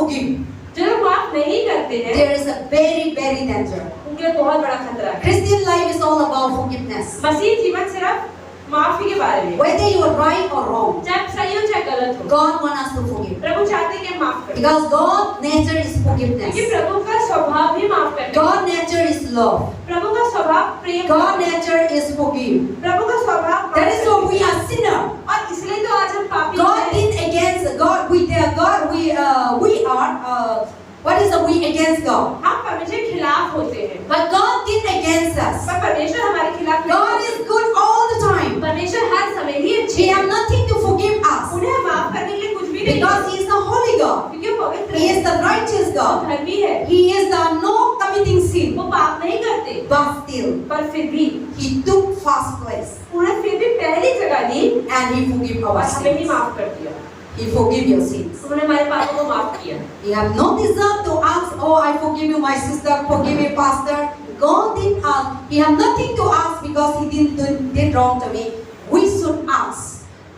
forgive, जो लोग माफ नहीं करते हैं, there is a very danger. उनके लिए बहुत बड़ा खतरा है। Christian life is all about forgiveness. मसीह जीवन सिर्फ माफी के बारे में, Whether you are right or wrong, चाहे सही हो चाहे गलत हो, God wants us to forgive. प्रभु चाहते हैं कि हम माफ करें, Because God's nature is forgiveness. क्योंकि प्रभु का स्वभाव ही माफ करने का। God's nature is love. प्रभु का स्वभाव प्रेम, God's nature is forgive. प्रभु का स्वभाव That is why we are sinner. और इसलिए तो आज हम पापी God हैं। did against God. We are. What is the we against God? हम परमेश्वर के खिलाफ होते हैं, But God did against us. पर परमेश्वर हमारे खिलाफ नहीं God होते। is good all the time. परमेश्वर हर समय ही अच्छे He हैं। has nothing to forgive us उन्हें माफ करने के लिए कुछ भी नहीं because है, He is the holy God. क्योंकि वो पवित्र He है, is the righteous वो God. धर्मी है, He is the no committing sin. वो पाप नहीं करते, But still, पर फिर भी He took first place उन्हें फिर भी पहली जगह दी and He forgive और our हमें ही sins. माफ कर दिया। He forgive your sins. उन्होंने हमारे पापों को माफ किया। You have no desire to ask, oh, I forgive you, my sister, forgive me, pastor. God didn't ask. He have nothing to ask because He did wrong to me. We should ask.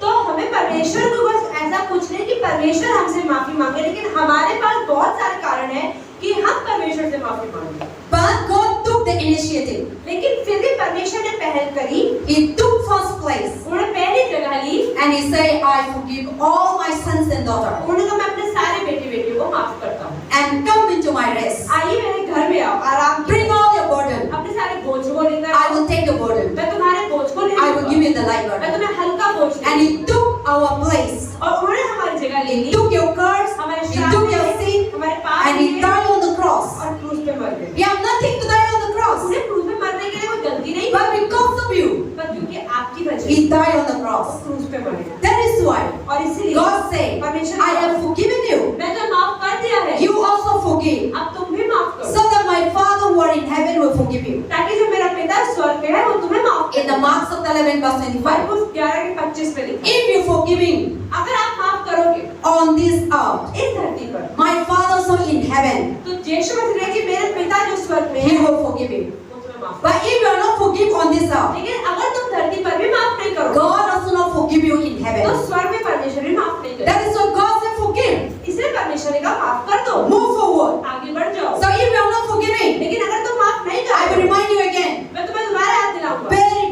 तो हमें परमेश्वर को बस ऐसा कुछ नहीं कि परमेश्वर हमसे माफी मांगे, लेकिन हमारे पास बहुत सारे कारण हैं कि हम परमेश्वर से माफी मांगे। But God took the initiative. लेकिन फिर भी परमेश्वर ने पहल करी, He took first place. उन्होंने पहली जगह ली, And He said, I forgive all my sons and daughters. उन्होंने कहा मैं अपने सारे बेटे बेटियों को माफ करता हूँ। And come into my rest. आइए मेरे घर में आओ, आराम Bring all your burden. अपने सारे बोझ को लेकर I will take the burden. मैं तुम्हारे बोझ को ले I will give you the light मैं burden. तुम्हें हल्का बोझ And दूंगी। He took our place. और उन्होंने हमारी जगह ले He Lee, took your curse. हमारे He श्राप took ले your ली, sin. हमारे पाप And He ले ली died on the cross. और क्रूस पे मर गए। You have nothing to die on the cross. उन्हें क्रूस पे मरने के लिए कोई गलती नहीं, But because of you, पर क्योंकि आपकी वजह He से died on the वो cross. क्रूस पे मरे। That is why और इसीलिए God said, परमेश्वर I have forgiven you. मैं तो माफ कर दिया है, You also forgive. अब तुम भी माफ करो, So that my Father who are in heaven will forgive you. ताकि जो मेरा पिता स्वर्ग में है वो तुम्हें माफ In the करे। Marks of the 11 verse 25. मरकुस 11:25 में लिखा है, If you forgiving अगर आप माफ करोगे on this earth, इस धरती पर, my Father so in heaven, तो यीशु मसीह ने कि मेरे पिता जो स्वर्ग में है He will forgive you. वो तुम्हें माफ But if you are not forgive on this earth, लेकिन अगर तुम धरती पर भी माफ नहीं करोगे God also not forgive you in तो heaven. स्वर्ग में परमेश्वर भी माफ नहीं करेगा। That is why God said forgive. इसलिए परमेश्वर ने कहा माफ कर दो, Move forward. आगे बढ़ जाओ। So if you are not forgiving, लेकिन अगर तुम माफ नहीं I will करोगे remind you again. मैं तुम्हें दोबारा याद दिलाऊंगा,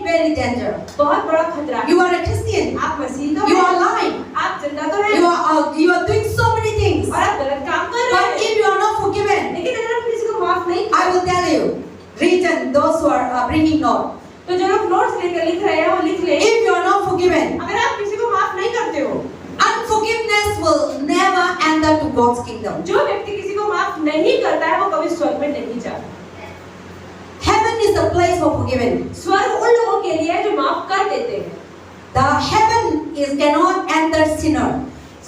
Very danger. बहुत बड़ा खतरा है। You are a Christian. आप मसीह तो You हैं, are lying. आप जिंदा तो हैं You are doing so many things. और आप गलत काम कर रहे But हैं, if you are not forgiven, लेकिन अगर आप किसी को माफ नहीं I will tell you. Reason those who are bringing note. तो जो लोग नोट्स लेकर लिख रहे हैं वो लिख ले, If you are not forgiven, अगर आप किसी को माफ नहीं करते हो, unforgiveness will never enter to God's kingdom. जो व्यक्ति किसी को माफ नहीं करता है वो कभी स्वर्ग में नहीं जाता। Heaven is the place for forgiven. स्वर्ग उन लोगों के लिए है जो माफ कर देते हैं। The heaven is cannot enter sinner.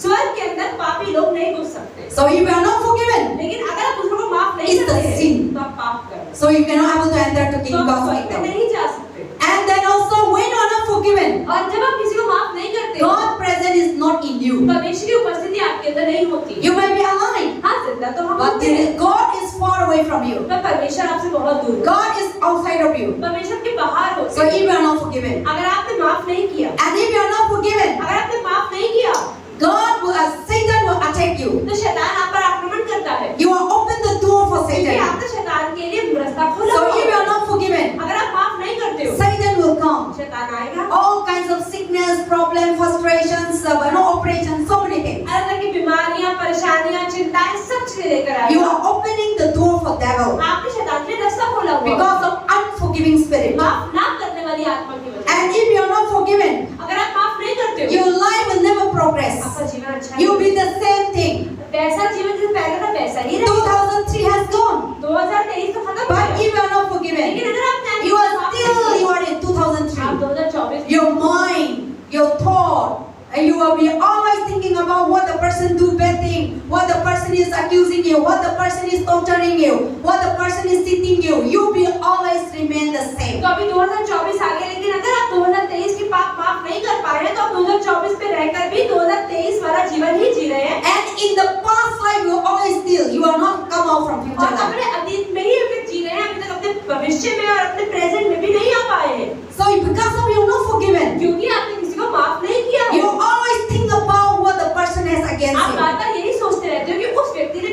स्वर्ग के अंदर पापी लोग नहीं घुस सकते, So if you are not forgiven, लेकिन अगर आप दूसरों को माफ नहीं It's the करते sin. तो आप पाप कर रहे हैं, so you cannot able to enter to तो King आप God's स्वर्ग में kingdom. नहीं जा सकते। And then also when you are not forgiven, और जब आप किसी को माफ नहीं करते, God's presence is not in you. परमेश्वर की उपस्थिति आपके अंदर नहीं होती। You may be alive, हाँ जिंदा तो हम but होते हैं, God is far away from you. पर परमेश्वर आपसे बहुत दूर है, God is outside of you. परमेश्वर के बाहर होते So हैं। if you are not forgiven, अगर आपने माफ नहीं किया, and if you are not forgiven, अगर आपने माफ नहीं किया, God will, Satan will attack you. तो शैतान आप पर आक्रमण करता है, You are open the door for क्योंकि Satan. आपने शैतान के लिए रास्ता खोला So हुआ if you है। are not forgiven, अगर आप माफ नहीं करते हो, Satan will come. शैतान आएगा, All kinds of sickness, problem, frustrations, operations, so many things. अलग अलग की बीमारियां, परेशानियां, चिंताएं सब चीजें लेकर You आएगा। are opening the door for devil आपने शैतान के लिए रास्ता खोला हुआ है, because of unforgiving spirit. माफ ना करने वाली आत्मा की वजह से। And if you are not forgiven, अगर आप माफ नहीं करते हो, your life will never progress. आपका जीवन अच्छा You will नहीं be the same thing. वैसा जीवन जैसे पहले था वैसा ही रहेगा। 2003 has gone. 2023 तो खत्म हो But गया, if you are not forgiven, लेकिन अगर आप you are still you are in आप 2003. 2024 Your mind, your thought, and you will be always thinking about what the person do bad thing, what the person is accusing you, what the person is torturing you, what the person is cheating you. You will always remain the same. तो अभी 2024 आ गया, लेकिन अगर आप 2023 की पाप माफ नहीं कर पा रहे हैं तो आप 2024 पे रहकर भी 2023 वाला जीवन ही जी रहे हैं, And in the past life, you always still you are not come out from future और life. अपने अतीत में ही अभी जी रहे हैं, अभी तक अपने भविष्य में और अपने प्रेजेंट में भी नहीं आ पाए हैं, So because of you not forgiven, क्योंकि आपने किसी को माफ नहीं किया है। you always think about what the person has against आप you. बार-बार यही सोचते रहते हो कि उस व्यक्ति ने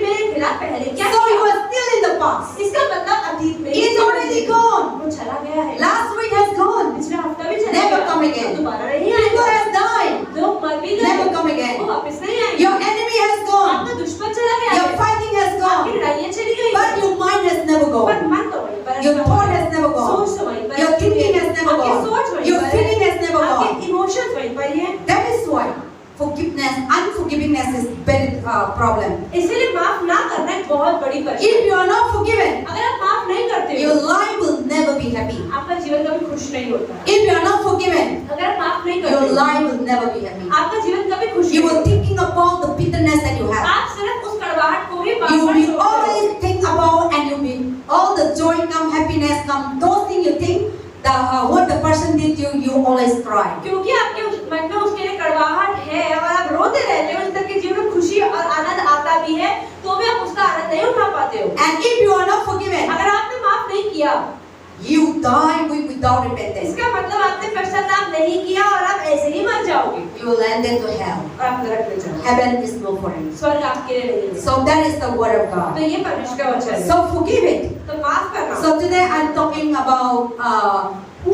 problem. इसीलिए माफ ना करना एक बहुत बड़ी परेशानी। If you are not forgiven, अगर आप माफ नहीं करते your हो, life will never be happy. आपका जीवन कभी खुश नहीं होता। If you are not forgiven, अगर आप माफ नहीं your करते, life will never be happy. आपका जीवन कभी खुश You नहीं will होता। thinking about the bitterness that you have. आप सिर्फ उस कड़वाहट को ही You बार-बार will सोचते हो। always think about, and you will all the joy come, happiness come. Those things you think, what the person did to you, you always cry. क्योंकि आपके मन में उसके लिए कड़वाहट है और आप रोते रहते हो, इस तरह के जीवन में खुशी और आनंद आता भी है, तो भी आप उसका आनंद नहीं उठा पाते हो। And if you are not forgiven, अगर आपने माफ नहीं किया, you die without repentance. इसका मतलब आपने पश्चाताप नहीं किया और आप ऐसे ही मर जाओगे You will end into hell. और आप नरक में जाओगे। Heaven is no for you. स्वर्ग आपके लिए नहीं है। So that is the word of तो God. ये परमेश्वर का वचन है। So forgive it. तो माफ करना। So today I'm talking about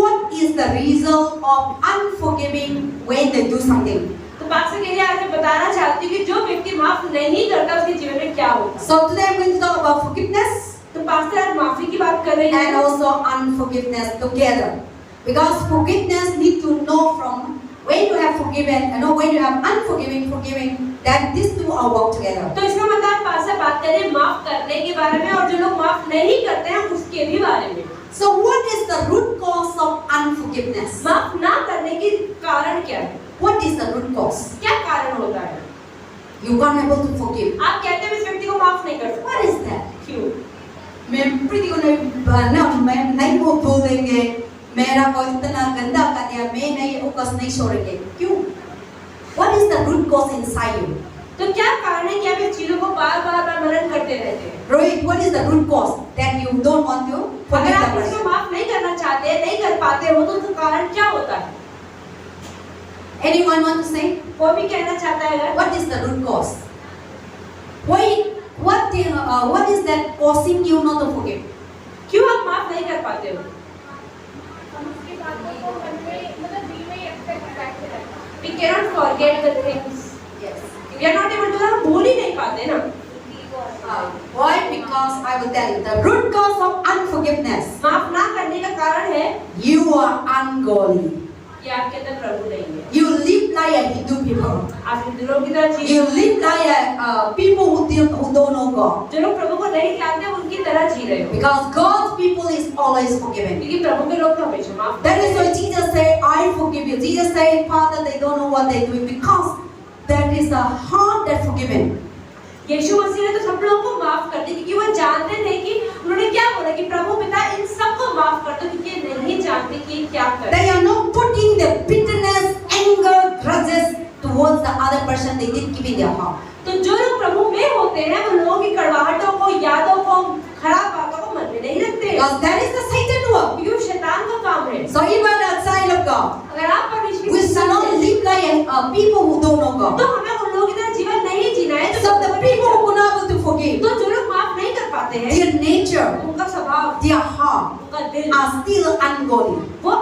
what is the result of unforgiving when they do something. तो पास्टर के लिए आज मैं बताना चाहती हूँ कि जो व्यक्ति माफ नहीं करता उसके जीवन में क्या होता है। So today I'm going to talk about forgiveness तो पास्टर आज माफी की बात कर रही है and also unforgiveness together. Because forgiveness need to know from when you have forgiven, when you have forgiving, that these two are work together. तो इसका मतलब पास्टर बात कर रहे हैं माफ करने के बारे में और जो लोग माफ नहीं करते हैं उसके भी बारे में। So what is the root cause of unforgiveness? माफ ना करने की कारण क्या है? What is the root cause? क्या कारण होता है? You can't able to forgive. आप कहते हैं इस व्यक्ति को माफ नहीं कर सकते। What is that? क्यों? मैं प्रीति को नहीं वो बोलेंगे, मेरा को इतना गंदा कर दिया, मैं नहीं फोकस नहीं छोड़ेंगे, क्यों? What is the root cause inside you? तो क्या कारण है कि आप इस चीजों को बार-बार मनन करते रहते हैं? Rohit, what is the root cause that you don't want to अगर forgive the आप इसको person? माफ नहीं करना चाहते, नहीं कर पाते हो तो उसका कारण क्या होता है? Anyone want to say? कोई भी कहना चाहता है अगर? What is the root cause? What is that causing you not to forgive? क्यों आप माफ नहीं कर पाते हो? We cannot forget the things. Yes. We are not able to हम भूल ही नहीं पाते ना। Why? Because I will tell you the root cause of unforgiveness. माफ ना करने का कारण है You are ungodly. कि आपके अंदर प्रभु नहीं है। You live like a Hindu people. आप हिंदुओं की तरह जी। You live like a people who don't know God. जो लोग प्रभु को नहीं जानते उनकी तरह जी रहे हो। Because God's people is always forgiven. क्योंकि प्रभु के लोग तो हमेशा माफ। That is why Jesus said, "I forgive you." Jesus said, "Father, they don't know what they're doing," because that is a heart that forgiven. यीशु मसीह ने तो सब लोगों को माफ कर दिया क्योंकि वो जानते थे कि उन्होंने क्या बोला कि प्रभु पिता इन सबको माफ कर दो क्योंकि ये नहीं जानते कि ये क्या कर रहे हैं। They are not putting the bitterness, anger, grudges towards the other person. They didn't keep in their heart. तो जो लोग प्रभु में होते हैं वो लोगों की कड़वाहटों को, यादों को, खराब बातों को मन में नहीं रखते। Because that is the Satan work. क्योंकि वो शैतान का काम है। So even outside of God, अगर आप परमेश्वर we के should not साथ live like people who don't know तो God. हमें उन लोगों की तरह जीवन नहीं जीना है। So the people who are not able to forgive, तो जो लोग माफ नहीं कर पाते हैं, their nature, उनका स्वभाव, their heart उनका दिल, are still ungodly. वो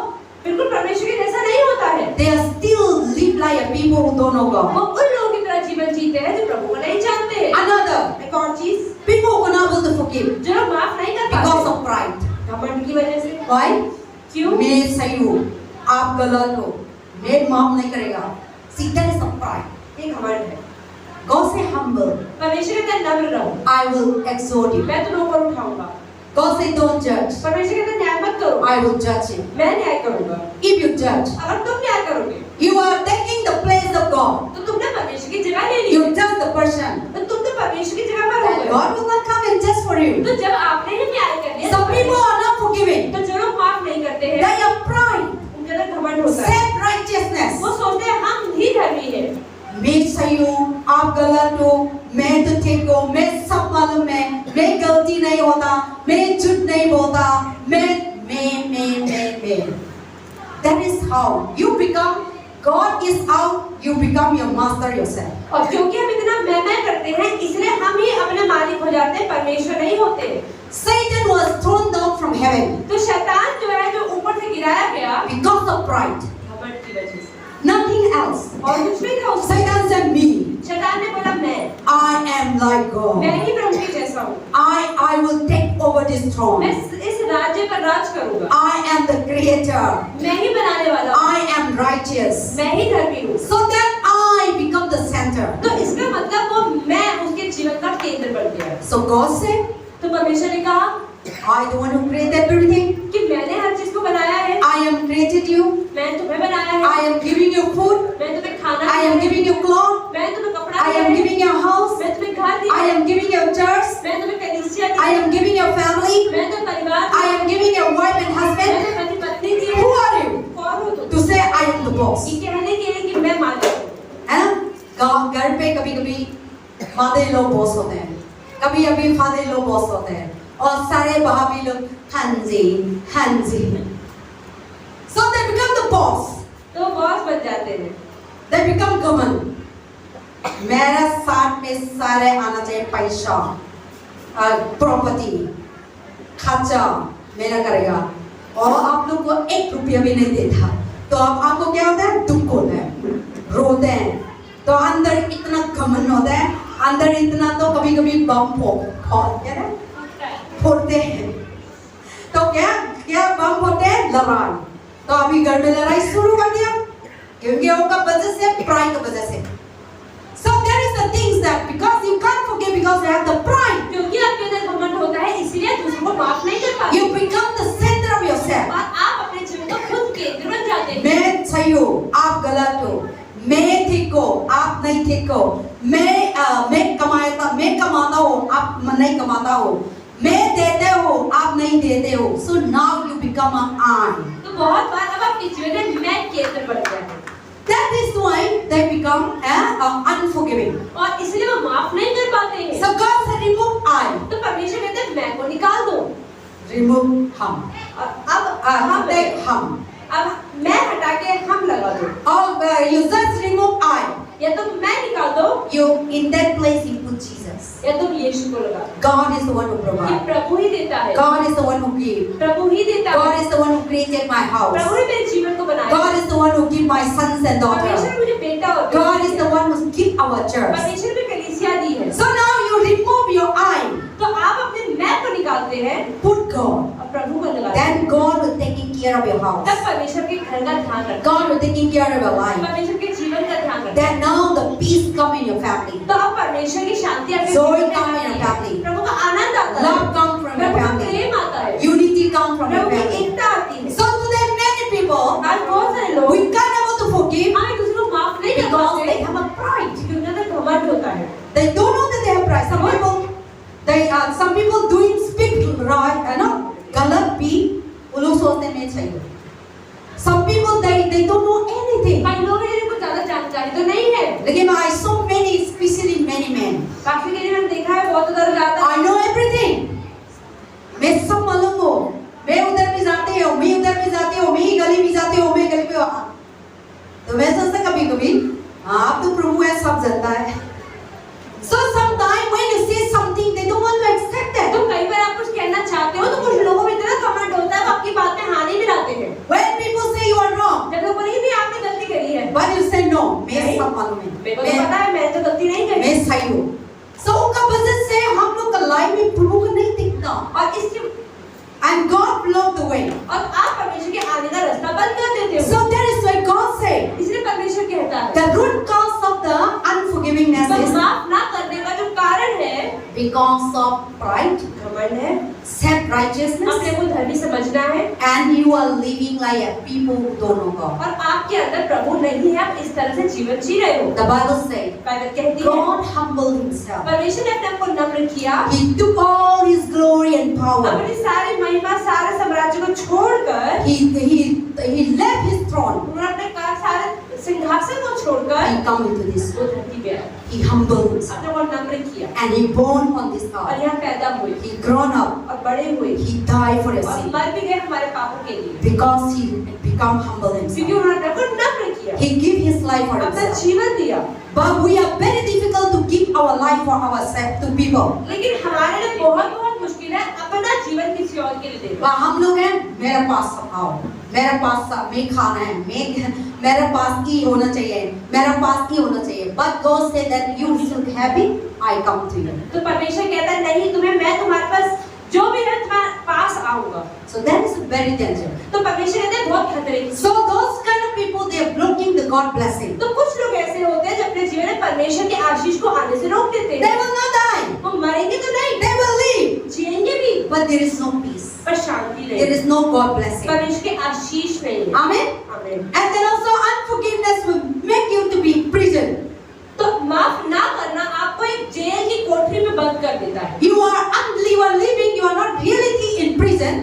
बिल्कुल परमेश्वर के जैसा नहीं होता है। They are still live like a people who don't know वो God. उन लोगों की तरह जीवन जीते हैं जो प्रभु को नहीं जानते हैं। Another, एक और चीज, people who are not able to forgive जो लोग माफ नहीं कर because पाते of pride. घमंड की वजह से। Why? क्यों? मैं सही हूँ, आप गलत हो, मैं माफ नहीं करेगा. See, that is a pride. ये घमंड है। God say humble, परमेश्वर कहता है नम्र रहो, I will exhort you. मैं तुम्हें ऊपर उठाऊंगा। God say don't judge, परमेश्वर कहता है न्याय मत करो, I will judge you. मैं न्याय करूंगा। If you judge, अगर तुम न्याय करोगे you are taking the place of God. तो तुमने परमेश्वर की जगह ले ली। You judge the person. तो तुम तो परमेश्वर की जगह पर हो And गए। God will not come and judge for you. तो जब आपने ही न्याय कर दिया, Some people are not forgiving. तो जो लोग माफ नहीं करते हैं, They are pride, उनके अंदर घमंड होता है। self-righteousness. वो सोचते हैं हम ही धर्मी हैं। मैं सही हूँ, आप गलत हो, मैं तो ठीक हूँ, मैं सब मालूम है, मैं गलती नहीं होता, मैं झूठ नहीं बोलता, मैं। That is how you become. God is out, you become your master yourself. और क्योंकि हम इतना मैं करते हैं, इसलिए हम ही अपने मालिक हो जाते हैं, परमेश्वर नहीं होते। Satan was thrown down from heaven तो शैतान जो है जो ऊपर से गिराया गया because of pride. घमंड की वजह से, Nothing else. और कुछ नहीं था उससे। Satan said, "Me, शैतान ने बोला I am like God. मैं ही प्रभु के जैसा हूँ, I will take over this मैं throne. इस राज्य पर राज करूंगा, I am the creator. मैं ही बनाने वाला हूँ, I am righteous. मैं ही धर्मी हूँ। So that I become the center. तो इसका मतलब वो मैं So God said, तो परमेश्वर ने कहा I the one who created everything. कि मैंने हर चीज को बनाया है, I am created you. मैंने तुम्हें बनाया है, I am giving you food. मैंने तुम्हें खाना I दिया am है, giving you clothes. मैंने तुम्हें कपड़ा I दिया am है, giving you a house. मैंने तुम्हें घर दिया I है, am giving you a church. मैंने तुम्हें कलीसिया दी I है, am giving you a family. मैंने तुम्हें परिवार I दिया am giving you a wife and है, husband. मैंने पति पत्नी दी है। Who are you? कौन हो तुम? To say I am the boss. ये कहने के लिए कि मैं मालिक हूँ। है ना? घर पे कभी-कभी फादर लोग बॉस होते हैं, कभी-कभी फादर लोग बॉस होते हैं, और सारे भाभी लोग हाँ जी। So they become the boss. तो बॉस बन जाते हैं। They become government. मेरा साथ में सारे आना चाहिए पैसा, प्रॉपर्टी, खर्चा मेरा करेगा, और आप लोग को 1 रुपया भी नहीं देता, तो आपको क्या होता है? दुख होता है, रोते हैं, तो अंदर इतना घमंड होता है, अंदर इतना तो कभी-कभी बम फोड़ते हैं। तो क्या बम फोड़ते हैं? लड़ाई। तो अभी घर में लड़ाई शुरू कर दिया, क्योंकि उनका वजह से, प्राइड की वजह से। So there is the things that because you can't forgive because you have the pride, क्योंकि आपके अंदर घमंड होता है, इसलिए दूसरों को माफ नहीं कर पाते। you become the center of yourself. और आप अपने जीवन को खुद केंद्र बन जाते हैं। मैं सही हूँ, आप गलत हो, मैं ठीक हो, आप नहीं ठीक हो, मैं कमाता हूँ, आप नहीं कमाता हो, मैं देते हो, आप नहीं देते हो। So now you become an I. तो बहुत बार अब आपके जीवन में मैं केंद्र बन गया है। That is why they become unforgiving. और इसलिए वो माफ नहीं कर पाते हैं। So God said, remove I. तो परमेश्वर कहते हैं मैं को निकाल दो। Remove हम. अब take हम. अब मैं हटा के हम लगा दो। Or you just remove I. या तो मैं निकाल दो, You in that place you put Jesus. या तुम यीशु को लगा दो। God is the one who ये provides. प्रभु ही देता है। God is the one who gives. प्रभु ही देता है। God is the one who created my house. प्रभु ही मेरे जीवन को बनाया। God is the one who gives my sons and daughters. परमेश्वर मुझे बेटा और God is the one who gives our church. परमेश्वर में कलीसिया दी है। So now you remove your I. तो आप अपने मैं को निकालते हैं, Put God. और प्रभु को लगाते हैं। Then God will taking care of your house. तब परमेश्वर के घर का ध्यान रखते God will taking care of your हैं। life. परमेश्वर के जीवन का ध्यान रखते हैं। Then now the peace come in your family. तो अब परमेश्वर की शांति आपके Joy जीवन में come in आती your है। family. प्रभु का आनंद आता है। Love come from your प्रभु का family. प्रेम आता है। Unity come from your प्रभु की family. एकता आती है। So today many people आज बहुत सारे लोग we can't able to forgive आज दूसरों को माफ नहीं कर because पाते they have a pride. क्योंकि उनके अंदर घमंड होता है। They don't know that they have pride. Some people doing speak right, गलत भी वो लोग सोचते हैं मैं सही हूँ. Some people they don't know anything. कई लोग हैं जिनको ज्यादा जानकारी तो नहीं है। लेकिन I saw many, especially many men. काफी के लिए मैंने देखा है बहुत उधर जाता है। I know everything. मैं सब मालूम हूँ. मैं उधर भी जाती हूँ, मैं उधर भी जाती हूँ, मैं गली भी जाती हूँ, मैं गली भी. तो मैं सोचता कभी-कभी आप तो प्रभु है, सब जानता है. So sometimes when you say something, they don't want to accept that. तो कई बार आप कुछ कहना चाहते हो तो कुछ लोगों में इतना घमंड होता है वो आपकी बात में हाँ नहीं मिलाते हैं। When people say you are wrong, जब लोग बोलेंगे नहीं आपने गलती करी है, but you say no, मैं नहीं, सब मालूम है, मेरे को तो पता है मैं तो गलती नहीं करी। मैं सही हूँ। So उनका वजह से हम लोग का लाइफ में प्रभु को नहीं दिखता, और इसकी and God blocked the way. और आप परमेश्वर के आने का रास्ता बंद कर देते हो। So that is why God said, इसलिए परमेश्वर कहता है the root cause of the unforgivingness तो is माफ ना करने का जो कारण है because of pride, घमंड है, self-righteousness, अपने को धर्मी समझना है, and you are living like a people who don't know God. और आपके अंदर प्रभु नहीं है, आप इस तरह से जीवन जी रहे हो। The Bible says, बाइबल कहती है God humbled himself. परमेश्वर ने अपने आप को नम्र किया, He took all his glory and power. अपनी सारी महिमा सारे साम्राज्य को छोड़कर He left his throne. उन्होंने अपने सारे सिंहासन को छोड़कर He come into this वो world. धरती पे आए, He humbled himself. अपने को नम्र किया And he born on this और earth. यहाँ पैदा हुए He grown up. और बड़े हुए He died for your और sin. मर भी गए हमारे पापों के लिए, Because he become humble क्योंकि himself. उन्होंने अपने को नम्र किया, He give his life for अपना himself. जीवन दिया। But we are very difficult to give our life for ourselves to people. लेकिन हमारे लिए बहुत मुश्किल है अपना जीवन किसी और के लिए देना। हम लोग हैं, मेरे पास सब आओ, मेरे पास सब, मैं खाना है, मेरे पास ये होना चाहिए, मेरे पास ये होना चाहिए. But God said that you should have it, I come to you. तो परमेश्वर कहता है नहीं तुम्हें, मैं तुम्हारे पास जो भी है तुम्हारे पास आऊंगा। So that is very dangerous. तो परमेश्वर कहते हैं बहुत खतरे की। So those kind of people, they are blocking the God blessing. तो कुछ लोग ऐसे होते हैं जो अपने जीवन में परमेश्वर के आशीष को आने से रोक देते They हैं। will not die. वो मरेंगे तो नहीं, They but there is no peace. पर शांति There नहीं, is no God blessing. परमेश्वर के आशीष नहीं है। Amen. आमीन। And then also unforgiveness will make you to be prison. तो माफ ना करना आपको एक जेल की कोठरी में बंद कर देता है। You are living, you are not really in prison.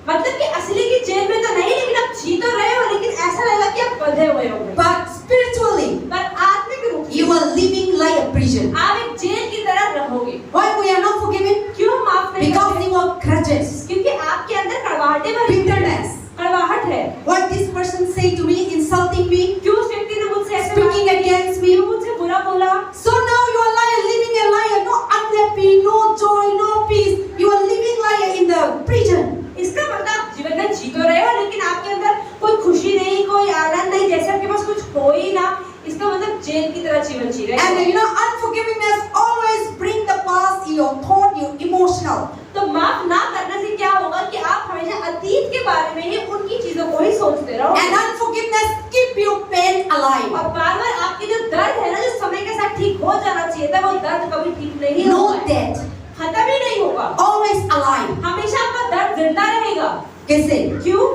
मतलब कि असली की जेल में तो नहीं, लेकिन आप जी तो रहे हो, लेकिन ऐसा लगेगा कि आप बंधे हुए हो। But spiritually, पर आत्मिक रूप you से are living like a prison. आप एक जेल की तरह रहोगे। Why we are not forgiven? क्यों माफ नहीं Because करते? you are grudges, क्योंकि आपके अंदर कड़वाहटें भरी हुई हैं। bitterness. कड़वाहट है। What this person say to me, insulting me, क्यों उस व्यक्ति ने मुझसे ऐसे speaking बात की? against me. क्यों मुझसे बुरा बोला? So now you are like living a liar, no unhappy, no joy, no peace. You are living like in the prison. इसका मतलब आप जीवन में जी तो रहे हो, लेकिन आपके अंदर कोई खुशी नहीं, कोई आनंद नहीं, जैसे आपके पास कुछ हो ही ना। इसका मतलब जेल की तरह जीवन जी रहे And हो। you know, unforgiveness always bring the past, your thought, your emotional. तो माफ ना करने से क्या होगा कि आप हमेशा अतीत के बारे में ही उनकी चीजों को ही सोचते रहो। And unforgiveness keep your pain alive. और बार-बार आपकी जो दर्द है ना, जो समय के साथ ठीक हो जाना चाहिए था, वो दर्द कभी ठीक नहीं No होगा। death, खत्म ही नहीं होगा। always alive. हमेशा आपका दर्द जिंदा रहेगा। कैसे? क्यों?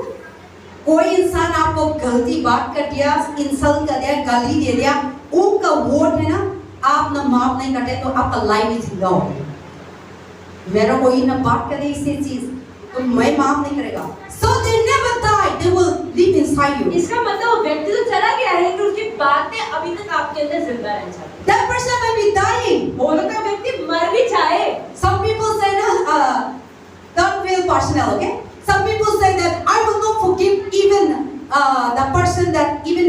कोई इंसान आपको गलती बात कर दिया, इंसल्ट कर दिया, गाली दे दिया, उनका वर्ड है ना, आप ना माफ नहीं करते तो आपका लाइफ इज लॉस्ट। मेरा कोई ना बात करे इसे चीज तो मैं माफ नहीं करेगा। So they never die, they will live inside you. इसका मतलब वो व्यक्ति तो चला गया है, लेकिन उसकी बातें अभी तक आपके अंदर जिंदा रह जाती हैं। That person may be dying. हो सकता है व्यक्ति मर भी जाए। Some people say no, don't feel personal, okay? Some people say that I will not forgive even the person that even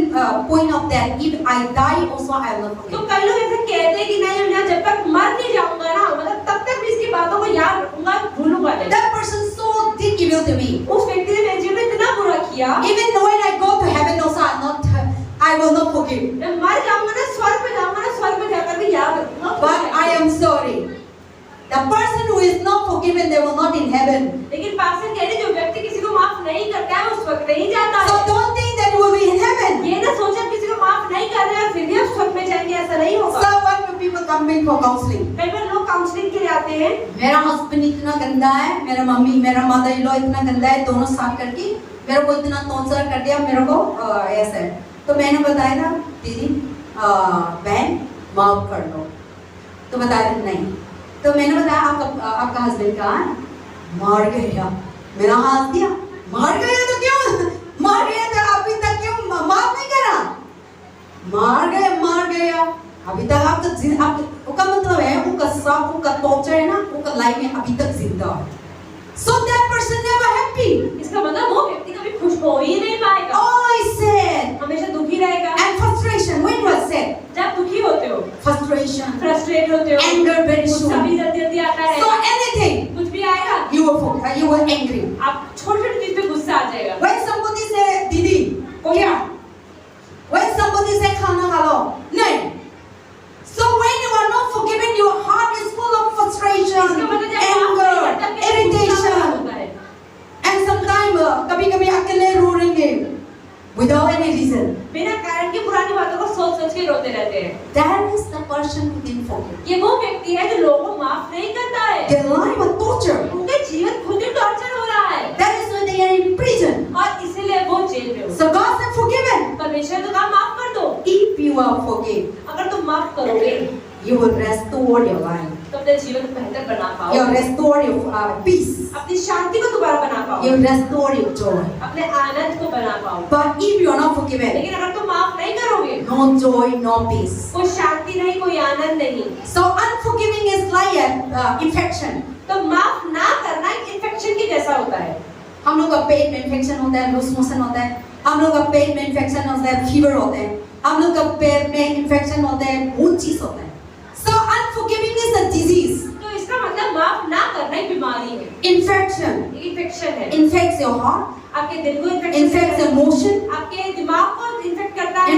point of that. If I die, also I will not तो forgive. कई लोग ऐसे कहते हैं कि नहीं, मैं जब तक मर नहीं जाऊंगा ना, मतलब तब तक भी इसकी बातों को याद रखूंगा, भूलूंगा नहीं। That person so did evil to me. उस व्यक्ति ने मेरे जीवन में इतना बुरा किया, Even when I go to heaven, also I will not forgive. मैं मर जाऊंगा ना, स्वर्ग में जाऊंगा ना, स्वर्ग में जाकर भी याद रखूंगा। But I am sorry. The person who is not forgiven, they will not in heaven. लेकिन पास्टर कह रहे जो व्यक्ति किसी को माफ नहीं करता है, वो स्वर्ग नहीं जाता So है। don't think that you will be in heaven. ये ना सोचा किसी को माफ नहीं कर रहे हैं फिर भी आप स्वर्ग में जाएंगे, ऐसा नहीं होगा। So what do people come in for counseling? कई बार लोग काउंसलिंग के लिए आते हैं। मेरा हस्बैंड इतना गंदा है, मेरा मम्मी, मेरा मदर इन लॉ इतना गंदा है, दोनों साथ करके मेरे को इतना टॉर्चर कर दिया, मेरे को ऐसा है। तो मैंने बताया ना, दीदी बहन माफ कर दो, तो बताया नहीं। तो मैंने बताया आपका हस्बैंड कहाँ है? मार गया। मेरा हाथ दिया, मार गया तो क्यों? मार गया तो अभी तक क्यों माफ नहीं करा? मार गया अभी तक आप उसका मतलब है उसका सांप उसका टॉर्चर है ना, उसका लाइफ में अभी तक जिंदा है। So that person never happy. इसका मतलब वो व्यक्ति कभी खुश हो ही नहीं पाएगा, Always sad हमेशा दुखी रहेगा। and frustration. When you are sad, जब दुखी होते हो, frustration, फ्रस्ट्रेट होते हो, anger very गुस्सा soon. भी जल्दी आता है, So anything कुछ भी आएगा, you were angry. आप छोटी-छोटी चीज पे गुस्सा आ जाएगा। When somebody say दीदी क्या? When somebody say खाना खा लो, नहीं. So when you are not forgiven, your heart is full of frustration, इसका मतलब जब आप anger, नहीं करते, गुस्सा irritation, होता है। and sometimes कभी-कभी अकेले रो रहेंगे without any reason. बिना कारण की पुरानी बातों को सोच-सोच के रोते रहते हैं। That is the person who didn't forgive. ये वो व्यक्ति है जो लोगों को माफ नहीं करता है। Their life was torture. उनके जीवन खुद ही टॉर्चर हो रहा है That is why they are in prison. और इसीलिए वो जेल में हो। So God said forgiven. परमेश्वर तो कहा माफ कर दो। If you are forgive, अगर तुम माफ करोगे you will restore your life. तो अपने जीवन को बेहतर बना You पाओ, will restore your peace. अपनी शांति को दोबारा बना पाओ, You will restore your joy. अपने आनंद को बना पाओ। But if you are not forgiven, लेकिन अगर तुम माफ नहीं करोगे, no joy, no peace. कोई शांति नहीं, कोई आनंद नहीं। So unforgiving is like an infection. तो माफ ना करना एक इन्फेक्शन के जैसा होता है। हम लोग का पेट में इन्फेक्शन होता है, लूज मोशन होता है, हम लोग का पेट में इन्फेक्शन होता है, फीवर होता है, हम लोग का पेट में इन्फेक्शन होता है, बहुत चीज होता है। So unforgiving is a disease. तो इसका मतलब माफ ना करना एक बीमारी है, Infection एक इन्फेक्शन है। infects your heart, आपके दिल को इन्फेक्शन infects करता है, emotion, आपके दिमाग को इन्फेक्ट करता है,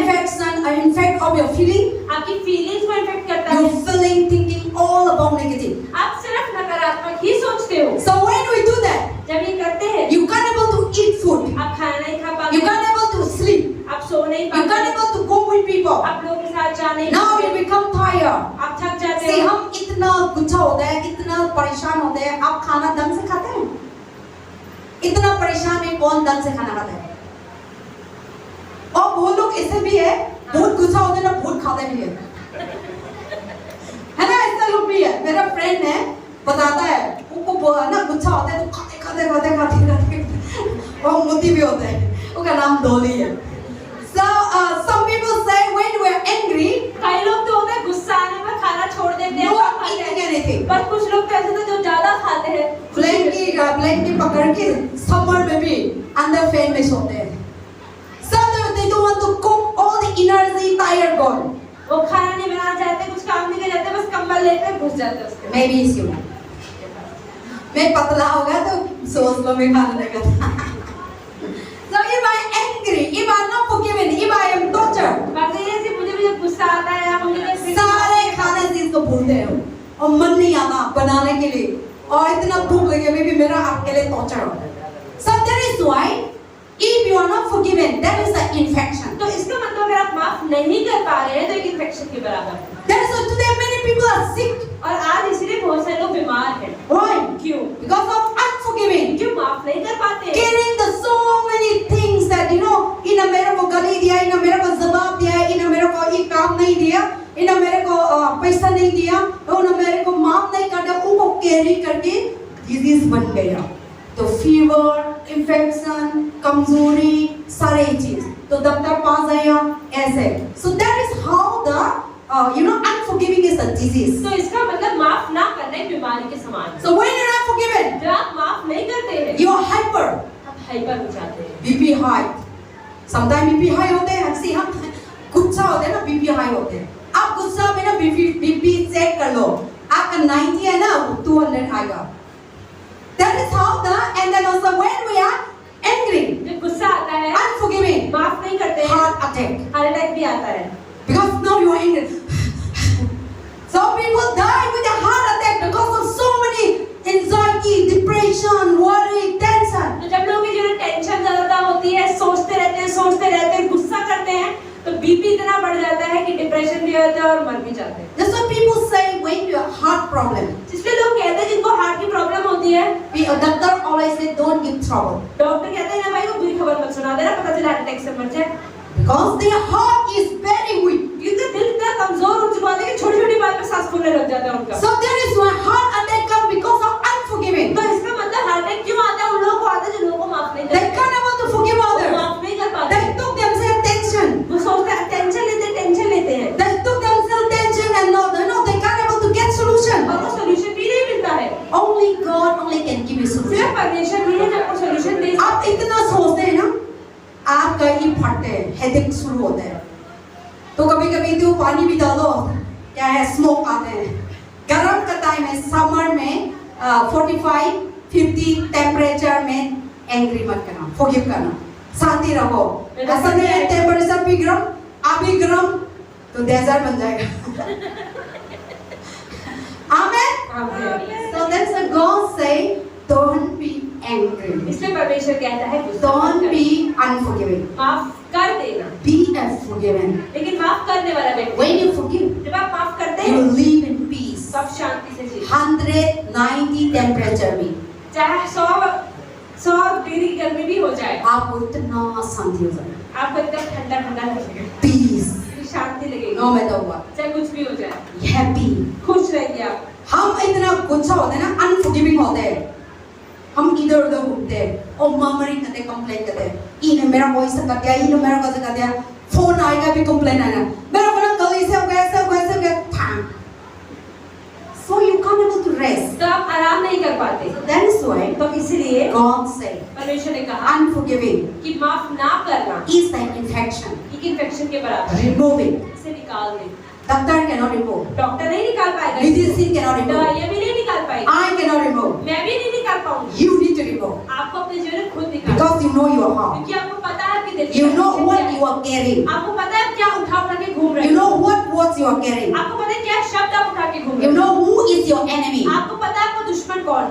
infect of your feeling. आपकी फीलिंग्स को इन्फेक्ट करता Your है। feeling, thinking all about negative. आप सिर्फ नकारात्मक ही सोचते हो। So when we do that, जब ये करते हैं, you can't able to eat food, आप खाना नहीं खा you पाते, can't able to sleep, आप सो नहीं you can't पाते, able to go with people. आप लोगों के साथ जा नहीं Now पाते, you become tired. आप थक जाते See, हो। हम इतना गुस्सा होता है, इतना परेशान होते हैं, आप खाना ढंग से खाते हैं? इतना परेशान है, कौन ढंग से खाना खाता है? और बहुत लोग ऐसे भी है, बहुत गुस्सा होते हैं ना, बहुत खाते भी है ना, ऐसा लोग भी है। मेरा फ्रेंड है, बताता है, उनको ना गुस्सा होता है तो खाते खाते खाते खाते खाते और मोती भी होता है, उसका नाम डोली है। So some people say when we are angry, कई लोग तो होते हैं गुस्सा आने पर खाना छोड़ देते हैं, no कम खाते eating हैं। anything, पर कुछ लोग तो ऐसे थे जो ज्यादा खाते हैं, ब्लैंकेट पकड़ के समर में भी अंदर फैन में सोते हैं। Sometimes they don't want to cook, all the energy tired gone. वो खाना नहीं बनाना चाहते, कुछ काम नहीं कर जाते, बस कंबल लेते घुस जाते हैं उसके। Maybe it's you. मैं पतला होगा तो सोच लो मैं खाने लगा। So if I angry, if I not forgiven, if I am tortured, बात ये है कि मुझे भी जब गुस्सा आता है या मुझे सारे खाने चीज को भूलते हो और मन नहीं आता बनाने के लिए, और इतना भूख लगे भी मेरा आपके लिए टॉर्चर होता है। So that is why if you are not forgiven, that is an infection. तो इसका मतलब अगर आप माफ नहीं कर पा रहे हैं तो एक इन्फेक्शन के बराबर है। That is why today many people are sick. और आज इसलिए बहुत सारे लोग बीमार हैं। Why? क्यों? Because of unforgiving. क्यों माफ नहीं कर पाते? Carrying the so many things that you know, इन्हें मेरे को गाली दिया, इन्हें मेरे को जवाब दिया, इन्हें मेरे को ये काम नहीं दिया, इन्हें मेरे को पैसा नहीं दिया, उन्हें मेरे को माफ नहीं कर दिया, उनको कैरी करके डिजीज बन गया। तो फीवर, इन्फेक्शन, कमजोरी, सारे चीज तो डॉक्टर पास आया ऐसे। So that is how the unforgiving is a disease. तो इसका मतलब माफ ना करना एक बीमारी के समान है। So when you're not forgiven, जब आप माफ नहीं करते हैं, you are hyper. आप हाइपर हो जाते हैं। BP high, sometime BP high होते हैं, ऐसे हम गुस्सा होते हैं ना, बीपी हाई होते हैं। आप गुस्सा में ना बीपी चेक कर लो, आपका 90 है ना, 200 आएगा। That is how and then also when we are angry, जब गुस्सा आता है, unforgiving, माफ नहीं करते हैं, heart attack, हार्ट अटैक भी आता है। because now you are angry. Some people die with a heart attack because of so many anxiety, depression, worry, tension. तो जब लोगों की जो टेंशन ज्यादा होती है, सोचते रहते हैं, गुस्सा करते हैं, तो बीपी इतना बढ़ जाता है कि डिप्रेशन भी होता है और मर भी जाते हैं। That's what people say when you have heart problem. इसलिए लोग कहते हैं जिनको हार्ट की प्रॉब्लम होती है, A doctor always say don't give trouble doctor कहते हैं ना भाई वो बुरी खबर मत सुना देना, पता चला हार्ट अटैक से मर जाए। because their heart is very weak. क्योंकि दिल इतना कमजोर हो चुका है कि छोटी-छोटी बात पे सांस फूलने लग जाता है उनका। So that is why heart attack come because of unforgiving. तो इसका मतलब हार्ट अटैक क्यों आता है? उन लोगों को आता है जो लोगों को माफ नहीं They करते। can't able to forgive others. माफ नहीं कर पाते। They took themselves tension. वो सोचते हैं टेंशन लेते हैं। They took themselves tension and no, they can't able to get solution. और वो सॉल्यूशन भी नहीं मिलता है। Only God only can give you solution. सिर्फ परमेश्वर ही है जो आपको सॉल्यूशन दे सकता है। आप इतना सोचते हैं ना, आप कहीं फटते हैं, हेडेक शुरू होता है। तो कभी-कभी तो पानी भी डालो, क्या है स्मोक आते हैं। गर्म का टाइम है, समर में 45, 50 टेम्परेचर में एंग्री मत करना, फॉरगिव करना, शांति रहो। ऐसा नहीं है टेम्परेचर भी गर्म, आप भी गर्म, तो डेजर्ट बन जाएगा। आमेन। So that's a God say, don't be angry. इसलिए परमेश्वर कहता है Don't be unforgiving. माफ कर देना। Be forgiven. लेकिन माफ करने वाला व्यक्ति, When you forgive, जब आप माफ करते you हैं, live in peace. तो आप शांति से जीते। 190 टेम्परेचर में चाहे 100 डिग्री की गर्मी भी हो जाए, आपको इतना शांति हो जाएगा। आपको एकदम ठंडा लगेगा, Peace. शांति लगेगी। No matter what. चाहे कुछ भी हो जाए, Happy. खुश रहेंगे आप। हम इतना गुस्सा होते हैं ना, अनफॉरगिविंग होते हैं। हम इधर उधर घूमते हैं और मर्मरिंग करते, कंप्लेन करते हैं। इन्हें मेरा वॉइस कर दिया, इन्हें मेरा वॉइस कर दिया, फोन आएगा भी कंप्लेन आएगा, मेरा को ना कल ऐसे हो गया, ऐसे हो गया, ऐसे हो गया। So you can't able to rest. तो आप आराम नहीं कर पाते। That is why तो इसलिए God said, परमेश्वर ने कहा unforgiving कि माफ ना करना is an infection. एक इन्फेक्शन के बराबर है। Remove it. इसे निकाल दे। Doctor cannot remove. डॉक्टर नहीं निकाल पाएगा, Medicine cannot remove. दवाइयाँ भी नहीं निकाल पाएगी, I cannot remove. मैं भी नहीं निकाल पाऊंगी। You need to remove आपको अपने जीवन में खुद निकालना, because you know your heart. क्योंकि आपको पता है आपकी दिल की You know condition what क्या है। you are carrying. आपको पता है आप क्या उठा के घूम रहे You हैं। know what words you are carrying. आपको पता है क्या शब्द आप उठा के घूम रहे You हैं। know who is your enemy. आपको पता है आपका दुश्मन कौन है।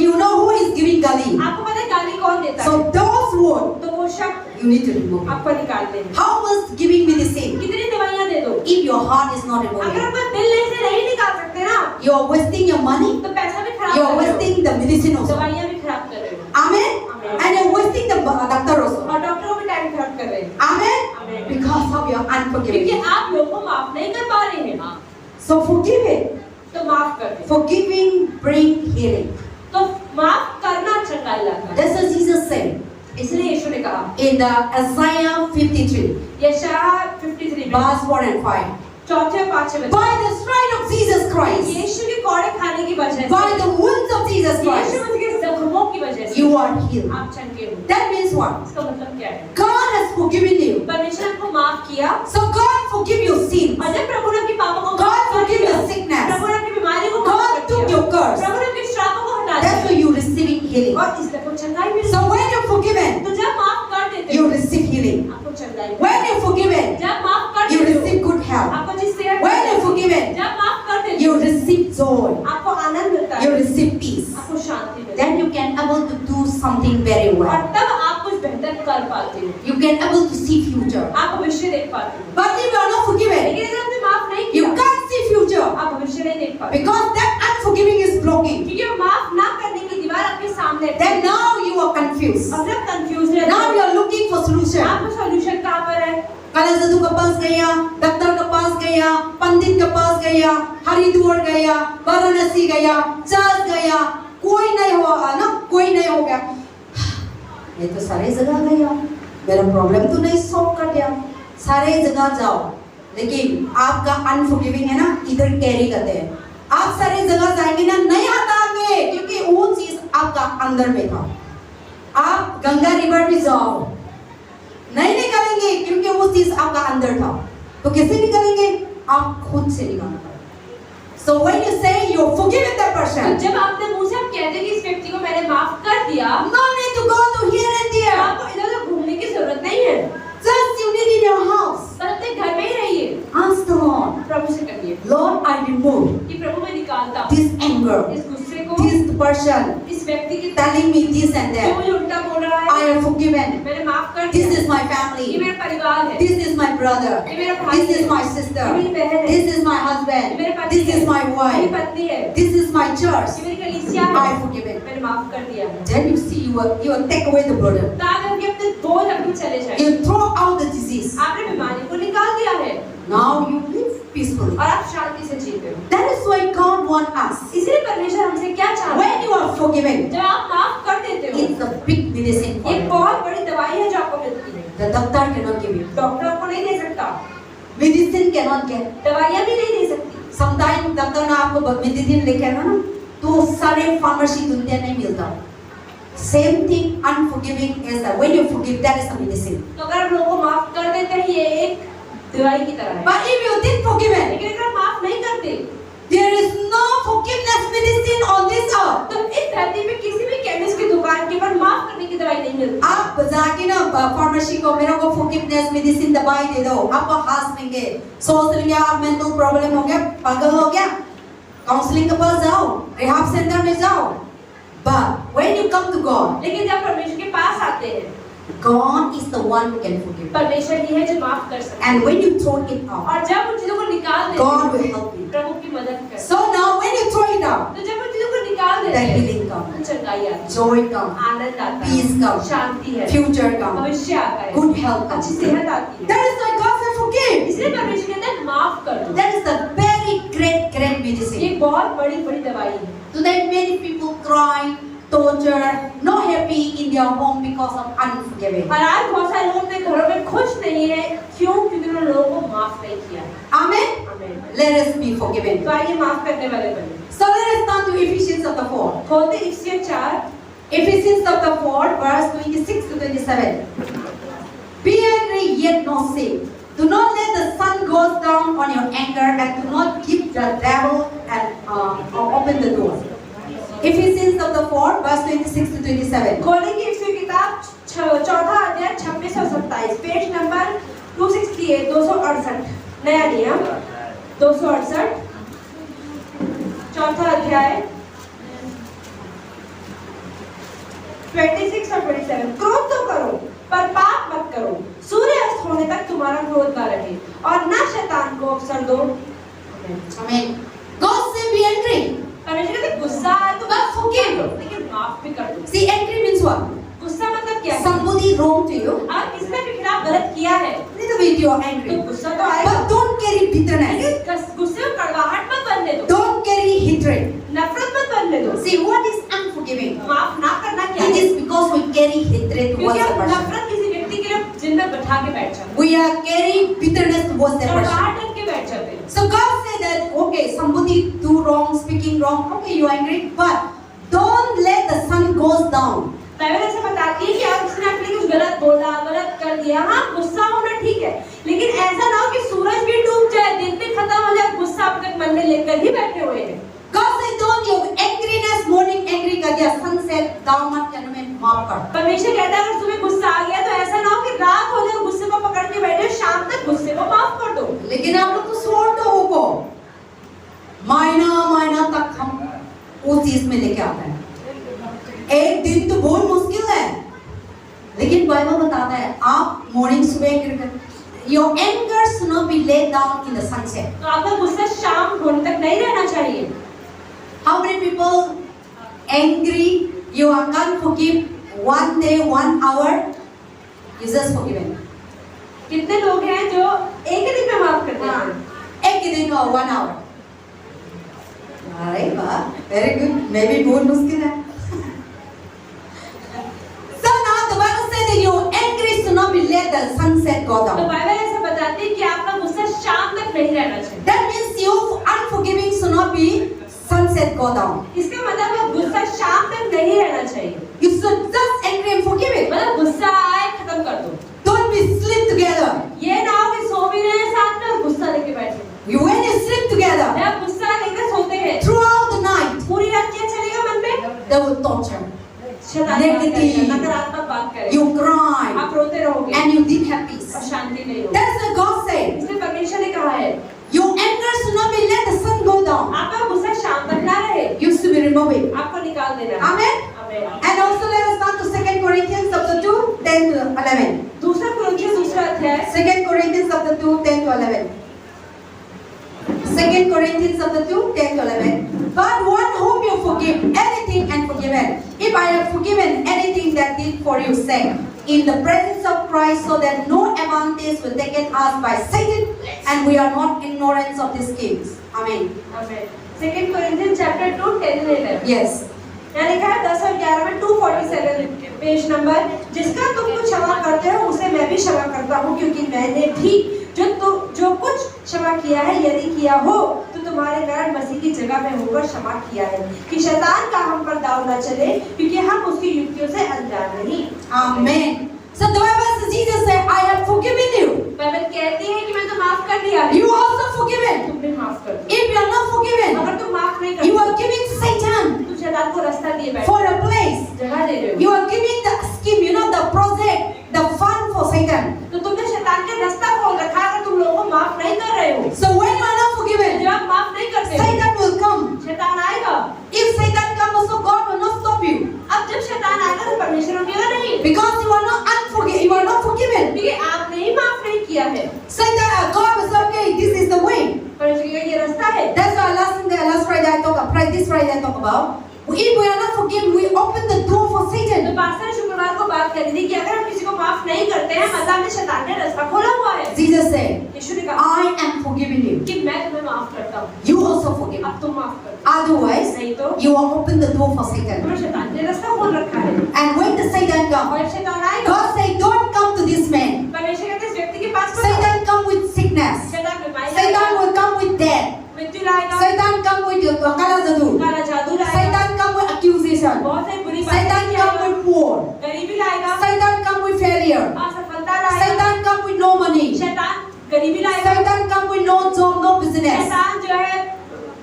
You know who is giving gali. आपको पता है गाली कौन देता है। So those words तो वो शब्द you need to remove. आपको निकाल देना। How much giving medicine कितनी दवाइयाँ दे दो, if your heart is not अगर removing? आपका दिल नहीं से नहीं निकाल सकते ना, You are wasting your money. तो पैसा भी खराब You are कर रहे wasting the medicine हो, also. दवाइयाँ भी खराब कर रहे हो, Amen. Amen. And you're wasting the doctor also. और डॉक्टरों को भी टाइम खराब कर रहे हैं, Amen. Amen. Because of your क्योंकि unforgiveness. आप लोगों को माफ नहीं कर पा रहे हैं, So forgive it. तो माफ कर दे। Forgiving bring healing. तो माफ करना चंगाई लाता है। That's what Jesus said इसलिए यीशु ने कहा in the Isaiah 53, यशायाह 53 में verse 4 and 5. चौथे और पांचवें वचन, By the stripes of Jesus Christ, यीशु के कोड़े खाने की वजह से, by the wounds of Jesus Yeshu Christ, मसीह के जख्मों की वजह से you are healed. आप चंगे हो। That means what? इसका मतलब क्या है? God has forgiven you. परमेश्वर ने आपको माफ किया, So God forgive your sins. और जब प्रभु ने आपके पापों को God माफ कर forgive दिया, your sickness. प्रभु ने आपकी बीमारी को माफ God कर took दिया, your curse. प्रभु ने आपके श्रापों को हटा That's दिया, why you receiving healing. और इसलिए आपको चंगाई मिली। So when you're forgiven, तो जब माफ कर देते you हो, receive healing. आपको चंगाई मिली। When you're forgiven, जब माफ कर you देते हो, receive good health. आपको जिस सेहत When you're forgiven, जब माफ कर देते you हो, receive joy. आपको आनंद मिलता You है, receive peace. आपको शांति मिलती है, Then you can able to do something very और well. तब आप कुछ बेहतर कर पाते हो, You can able to see future. आप भविष्य देख पाते हो। But if you are not forgiven, लेकिन अगर आपने माफ नहीं you किया, can't see future आप भविष्य नहीं देख पाते, because that unforgiving is blocking. क्योंकि वो माफ ना करने की दीवार आपके सामने है। Then now you are confused. अब आप कंफ्यूज रहते Now you हो, are looking for solution. आपका सॉल्यूशन कहाँ पर है? काला जादू के पास गया, डॉक्टर के पास गया, पंडित के पास गया, हरिद्वार गया, वाराणसी गया, चर्च गया, कोई नहीं हुआ ना, कोई नहीं हो गया। ये तो सारे जगह गया, मेरा प्रॉब्लम तो नहीं सॉल्व कर दिया। सारे जगह जाओ, लेकिन आपका अनफॉरगिविंग है ना, इधर कैरी करते हैं। आप सारे जगह जाएंगे ना, नहीं हटाएंगे, क्योंकि वो चीज आपका अंदर में था। आप गंगा रिवर में जाओ, नहीं निकालेंगे, क्योंकि वो चीज आपका अंदर था। तो कैसे निकालेंगे? आप खुद से निकालना। So when you say you're forgiven that तो person, जब आपने मुंह से आप कहते कि इस व्यक्ति को मैंने माफ कर दिया, no need to go to here and तो there. आपको इधर-उधर घूमने की जरूरत नहीं है, Just you need in your house. पर अपने घर में ही रहिए, Ask the Lord, प्रभु से कहिए Lord, I remove कि प्रभु मैं निकालता हूँ this anger, इस गुस्से को, this person इस व्यक्ति की telling me this and जो that. मुझे उल्टा बोल रहा I है, am forgiven. मैंने माफ कर This दिया। is my ये family. मेरा परिवार है, This is my brother. ये मेरा भाई This है, is my ये sister. मेरी बहन है, This is my ये husband. मेरे पति This है, is my मेरी wife. पत्नी है, This is my church. ये मेरी कलीसिया I है, forgiven. मैंने माफ कर दिया है। Then you see you will take away the burden. ताकि आपके अपने बोझ अपने चले जाए, You throw out the disease. आपने बीमारी को निकाल दिया है, Now you live peacefully. और आप शांति से जीते हो। That is why God wants us. इसलिए परमेश्वर हमसे क्या चाहता When है? you are forgiven, जब आप माफ कर देते हो, it's a big medicine for एक you. बहुत बड़ी दवाई है जो आपको मिलती है। The doctor cannot give you. Doctor आपको नहीं दे सकता, Medicine cannot get. दवाइयाँ भी नहीं दे सकती। Sometimes doctor ने आपको medicine लेके आना ना, तो सारे pharmacy दुनिया नहीं मिलता. Same thing, unforgiving is that when you forgive, that is a medicine. तो अगर आप लोगों को माफ कर देते हैं, ये एक दवाई की तरह है। But if you did forgiven, लेकिन अगर आप माफ नहीं करते, there is no forgiveness medicine on this earth. तो इस धरती पे किसी भी केमिस्ट की दुकान के ऊपर माफ करने की दवाई नहीं मिलती। आप जाके ना फार्मेसी को मेरे को forgiveness medicine दवाई दे दो, आपको हंस लेंगे, सोच लेंगे आप मेंटल प्रॉब्लम हो गया, पागल हो गया, काउंसलिंग के पास जाओ, रिहाब सेंटर में जाओ। But when you come to God, लेकिन जब परमेश्वर के पास आते हैं, God is the one who can forgive. परमेश्वर ही है जो माफ कर सकता है। And when you throw it out, और जब उन चीजों को निकाल देते God हैं, will help you. प्रभु की मदद करते So now when you throw it out, हैं। तो जब उन चीजों को निकाल देते the हैं, healing comes, तो चंगाई आती है, joy comes, आनंद आता है, peace comes, शांति है, future comes, भविष्य आता है, good health अच्छी comes. सेहत आती है। That is why God said forgive. इसलिए परमेश्वर कहते हैं माफ कर दो। That is the very great medicine. ये बहुत बड़ी बड़ी दवाई है। Today many people cry, torture, not happy in their home because of unforgiving. और आज बहुत सारे लोग अपने घरों में खुश नहीं है, क्यों? क्योंकि उन्होंने लोगों को माफ नहीं किया। Amen? आमीन। Let us be forgiven. तो आइए माफ करने वाले बने। So let us turn to Ephesians chapter 4. खोलते Ephesian 4, Ephesians chapter 4 verse 26 to 27. Be angry yet not sin. Do not let the sun go down on your anger and do not give the devil and open the door. Ephesians chapter 4 verse 26 to 27. खोलेंगे Ephesian किताब चौथा अध्याय 26 और 27, page number 268, 268, नया नियम 268, चौथा अध्याय 26 और 27। क्रोध तो करो पर पाप मत करो, सूर्य अस्त होने तक तुम्हारा क्रोध न रहे और न शैतान को अवसर दो। Amen. God say be angry. परमेश्वर कहते गुस्सा आए तो But forgive. लेकिन माफ भी कर दो। See, angry means what? गुस्सा मतलब क्या है? Somebody wronged you. आप किसने भी खिलाफ गलत किया है Little bit you are तो angry. गुस्सा तो आएगा। But don't carry bitterness. लेकिन गुस्से में कड़वाहट मत बनने दो। Don't carry hatred. नफरत मत बनने दो। See, what is unforgiving? माफ ना करना क्या It है? is because we carry hatred towards क्योंकि the हम person. नफरत किसी व्यक्ति के लिए जिन में बैठा के बैठ जाते We are carrying bitterness towards that हैं। person. कड़वाहट रख के बैठ जाते हैं। So God said that, okay, somebody do wrong, speaking wrong, okay, you are angry, but don't let the sun goes down. Bible ऐसा बताती है कि आप किसी ने अपने कुछ गलत बोला, गलत कर दिया, हाँ गुस्सा होना ठीक है, लेकिन ऐसा ना हो कि सूरज भी डूब जाए, दिन भी खत्म हो जाए, गुस्सा अब तक मन में लेकर ही बैठे हुए हैं। God said, don't you angriness, morning angry कर दिया, sunset down मत करने में माफ कर. परमेश्वर कहता है अगर तुम्हें गुस्सा आ गया तो ऐसा ना हो कि रात हो जाए गुस्से को पकड़ के बैठे, शाम तक गुस्से को माफ कर दो। लेकिन आप लोग तो छोड़ दो को, महीना तक हम उस चीज में लेके आते हैं। एक दिन तो बहुत मुश्किल है, लेकिन बाइबल बताता है आप मॉर्निंग सुबह your anger should not be laid down in the sunset. तो आपका गुस्सा शाम होने तक नहीं रहना चाहिए। How many people angry? You are can't forgive 1 day, 1 hour. You just forgiven. कितने लोग हैं जो एक ही दिन में माफ करते हैं? एक ही दिन और 1 hour. अरे वाह, very good. Maybe बहुत मुश्किल है. So now the Bible says that your anger should not be let the sunset go तो down. बाइबल ऐसा बताती है कि आपका गुस्सा शाम तक नहीं रहना चाहिए। That means your unforgiving should not be sunset go down. इसका मतलब है गुस्सा शाम तक नहीं रहना चाहिए। You should just angry and forgive it. मतलब गुस्सा आए खत्म कर दो। Don't be sleep together. ये ना हो कि सो भी रहे हैं साथ में और गुस्सा लेके बैठे। When you sleep together, जब गुस्सा लेकर सोते हैं throughout the night, पूरी रात क्या चलेगा मन में? they will torture. शैतान बात करेगा, नकारात्मक बात करेगा। You cry आप रोते रहोगे and you didn't have peace. और शांति नहीं होगी। That's what God said. इसलिए परमेश्वर ने कहा है Your anger should not be let the sun go down. आपका गुस्सा शाम तक ना रहे, You should be removed. आपको निकाल देना है। Amen. आमीन। And also let us turn to 2 Corinthians chapter 2, 10 to 11. दूसरा कुरिन्थियों दूसरा अध्याय 2 Corinthians chapter 2, 10 to 11. 2 Corinthians chapter 2, 10 to 11. But one whom you forgive anything and forgiven. If I have forgiven anything that did for you sake, in the presence of Christ, so that no advantage will taken us by Satan, and we are not ignorant of these schemes. Amen. आमीन। 2 कुरिन्थियों chapter 2 10 and 11। Yes. यहाँ लिखा है 10 और 11 में 247 page number, जिसका तुम कुछ क्षमा करते हो उसे मैं भी क्षमा करता हूँ, क्योंकि मैंने भी जो कुछ क्षमा किया है, यदि किया हो तो तुम्हारे कारण मसीह की जगह में होकर क्षमा किया है, कि शैतान का हम पर दाव न चले, क्योंकि हम उसकी युक्तियों से अनजान नहीं। Amen. So the Bible says, Jesus said, I have forgiven you. Bible कहती है कि मैं तो माफ कर दिया है। You also forgiven. तुम भी माफ कर दो। If you are not forgiven, अगर तुम माफ नहीं you करते are giving Satan तुम शैतान को रास्ता दिए बैठे for a place. जगह दे रहे हो। You are giving the scheme, the project, the fund for Satan. तो तुमने शैतान के रास्ता खोल रखा है, अगर तुम लोगों को माफ नहीं कर रहे हो। So when you are not forgiven, जब आप माफ नहीं करते Satan will come. शैतान आएगा। If Satan comes, also God will not stop you. अब जब शैतान आएगा तो परमेश्वर रुकेगा नहीं, Because you are not unforgiven, you are not forgiven. क्योंकि आपने ही माफ नहीं किया है। Satan, God will say, okay, this is the way. परमेश्वर का ये रास्ता है। That's why last Friday I talk about, this Friday I talk about. If we are not forgiven, we open the door for तो Satan. Pastor ने शुक्रवार को बात करी थी कि अगर हम किसी को माफ नहीं करते हैं, मतलब हमने शैतान ने रास्ता खोला हुआ है। Jesus said, यीशु ने कहा I am forgiving you. कि मैं तुम्हें माफ करता हूँ, You also forgive. अब तुम माफ कर दो। Otherwise, नहीं तो you will open the door for Satan. तुम्हें शैतान ने रास्ता खोल रखा है। And when the Satan comes, और शैतान आएगा, God said, don't come to this man. परमेश्वर कहते हैं इस व्यक्ति के पास मत आओ। Satan come with sickness. शैतान बीमारी Satan लाएगा, will come with death. मृत्यु लाएगा, Satan come with kala jadoo. काला जादू लाएगा, Satan come with accusation. बहुत सारी बुरी Satan बातें come लाएगा, with war. गरीबी लाएगा, Satan come with failure. असफलता लाएगा, Satan come with no money. शैतान गरीबी लाएगा, Satan come with no job, no business. शैतान जो है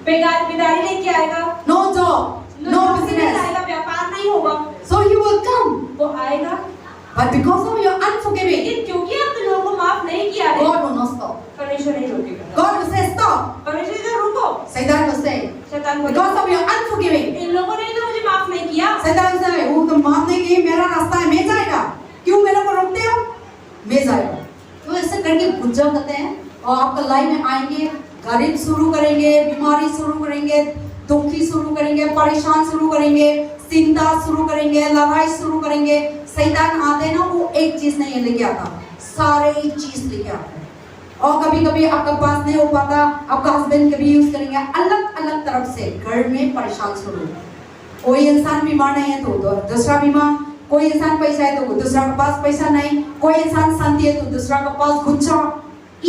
बेदारी लेके आएगा, No job, no नौकरी नहीं business. लाएगा, व्यापार नहीं होगा, So he will come. वो आएगा। But because of your unforgiving, लेकिन क्योंकि आपने लोगों को माफ नहीं किया है, God will not stop. परमेश्वर नहीं रोकेगा। God will say stop. परमेश्वर कहता रुको, Satan will say, शैतान को because of your unforgiving. इन लोगों ने तो मुझे माफ नहीं किया। शैतान से वो तो मानने की मेरा रास्ता है, मैं जाएगा, क्यों मेरे को रोकते हो, मैं जाएगा। तो ऐसे करके गुजर करते हैं और आपका लाइफ में आएंगे, गरीब शुरू करेंगे, बीमारी शुरू करेंगे, दुखी शुरू करेंगे, परेशान शुरू करेंगे, चिंता शुरू करेंगे, लड़ाई शुरू करेंगे। शैतान आते ना, वो एक चीज नहीं लेके आता, सारे चीज लेके आता है। और कभी कभी आपका पास नहीं हो पाता, आपका हस्बैंड कभी यूज करेंगे, अलग अलग तरफ से घर में परेशान शुरू। कोई इंसान बीमार नहीं है तो दूसरा बीमार, कोई इंसान पैसा है तो दूसरा के पास पैसा नहीं, कोई इंसान शांति है तो दूसरा के पास गुस्सा।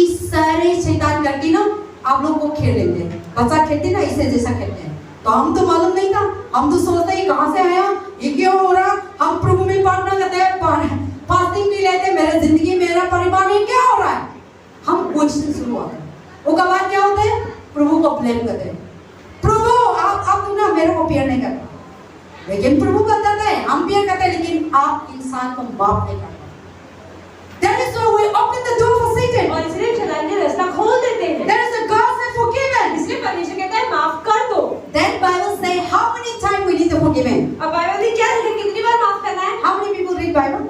इस सारे शैतान करके ना आप लोग को खेल लेते हैं। बच्चा खेलते ना इसे जैसा खेलते हैं। तो हम तो मालूम नहीं था, हम तो सोचते हैं कहाँ से आया, ये क्यों हो रहा। हम प्रभु में प्रार्थना करते हैं, फास्टिंग भी लेते हैं, मेरे जिंदगी मेरा परिवार में क्या हो रहा है, हम क्वेश्चन शुरू होते हैं। उसके बाद क्या होता है, प्रभु को ब्लेम करते हैं, प्रभु आप ना मेरे को प्यार नहीं करता। लेकिन प्रभु कहता है हम प्यार करते हैं, लेकिन आप इंसान को माफ नहीं करते। That is why we open the door for Satan. और इसलिए शैतान ने रास्ता खोल देते हैं। That is the God said forgiven. इसलिए परमेश्वर कहता है माफ कर दो। Then Bible say how many times we need to forgive him. अब बाइबल में क्या लिखा है, कितनी बार माफ करना है? How many people read Bible?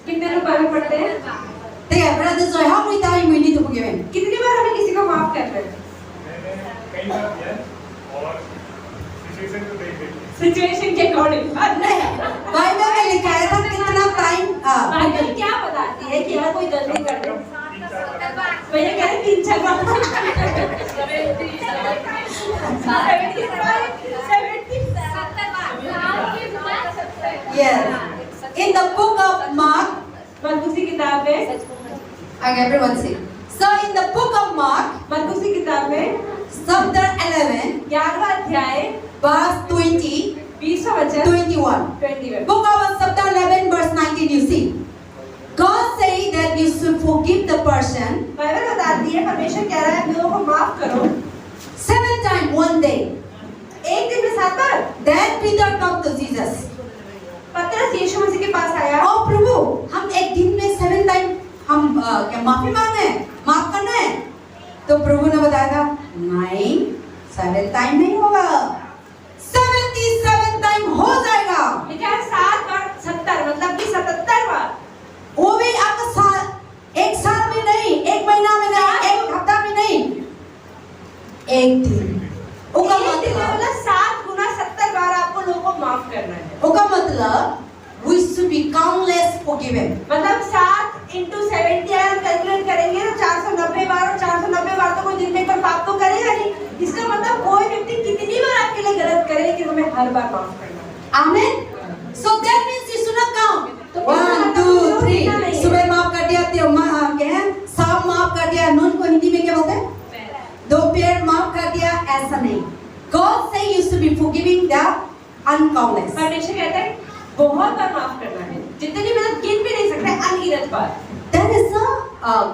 कितने लोग बाइबल पढ़ते हैं? They are brothers. So how many times we need to forgive him? कितनी बार हमें किसी को माफ करना है? कई बार किया और सिचुएशन को देख देख सिचुएशन के अकॉर्डिंग। बाइबल में लिखा है था कितना टाइम। बाइबल क्या बताती है कि हर कोई गलती करता है? भैया कह रहे 3-4 बार। 70 Yes. In the book of Mark, मरकुस की किताब में, okay, everyone see. So in the book of Mark, मरकुस की किताब में chapter 11, 11वां अध्याय verse 20, 20वां वचन 21. 21। Book of chapter 11, verse 19. You see, God say that you should forgive the person Bible बताती है, परमेश्वर कह रहा है लोगों को माफ करो 7 times one day. एक दिन में 7 बार। Then Peter come to Jesus. पतरस यीशु मसीह के पास आया। ओ प्रभु, हम एक दिन में 7 टाइम हम क्या माफी मांगे हैं, माफ करना है? तो प्रभु ने बताया था नहीं, 7 टाइम नहीं होगा, 77 टाइम हो जाएगा। लिखा है 7 बार 70, मतलब कि 77 बार। वो भी आपका साल, एक साल में नहीं, एक महीना में नहीं, एक हफ्ता में नहीं, एक दिन। उसका एक दिन में मतलब मतलब 7 गुना 70 बार आपको लोगों को माफ करना है। उसका मतलब we should be countless forgiven. मतलब 7 into 70 अगर कैलकुलेट करेंगे तो 490 बार, और 490 बार तो कोई दिन में एक बार पाप तो करेगा नहीं। इसका मतलब कोई व्यक्ति कितनी बार आपके लिए गलत करे, लेकिन हमें हर बार माफ करना है। Amen. So that means you should not count. 1 2 3 सुबह माफ कर दिया, क्या है, शाम माफ कर दिया, नून को हिंदी में क्या बोलते हैं, दोपहर माफ कर दिया, ऐसा नहीं। God say you should be forgiving the uncountless. परमेश्वर कहता है बहुत बार माफ करना है, जितनी मतलब गिन भी नहीं सकते, अनगिनत बार। That is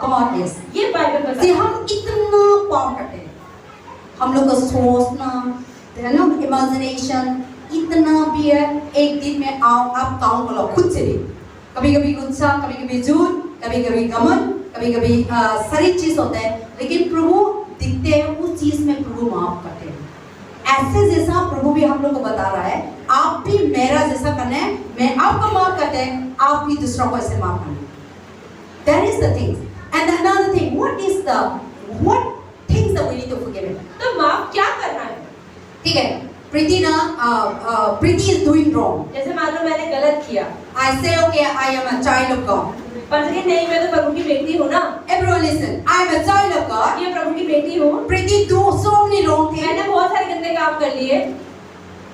God is. ये बाइबल बताती See, है। हम इतना पाप करते हैं, हम लोग को सोचना, है ना, इमेजिनेशन इतना भी है। एक दिन में आओ आप काउंट करो खुद से भी, कभी कभी गुस्सा, कभी कभी झूठ, कभी कभी घमंड, कभी कभी सारी चीज होता है, लेकिन प्रभु दिखते हैं उस चीज में, प्रभु माफ करते हैं। ऐसे जैसा प्रभु भी हम लोग को बता रहा है, आप भी मेरा जैसा करना है, मैं आपको माफ करते हैं, आप भी दूसरों को ऐसे माफ करना है। That is the thing. And another thing, what things that we need to forgive him? तो माफ क्या करना है? ठीक है, प्रीति ना, प्रीति is doing wrong. जैसे मान लो मैंने गलत किया, I say okay, I am a child of God. पर कि नहीं मैं तो प्रभु की बेटी हूँ ना। Everyone listen, I am a child of God. ये प्रभु की बेटी हूँ। प्रीति do so many wrong things. मैंने बहुत सारे गंदे काम कर लिए।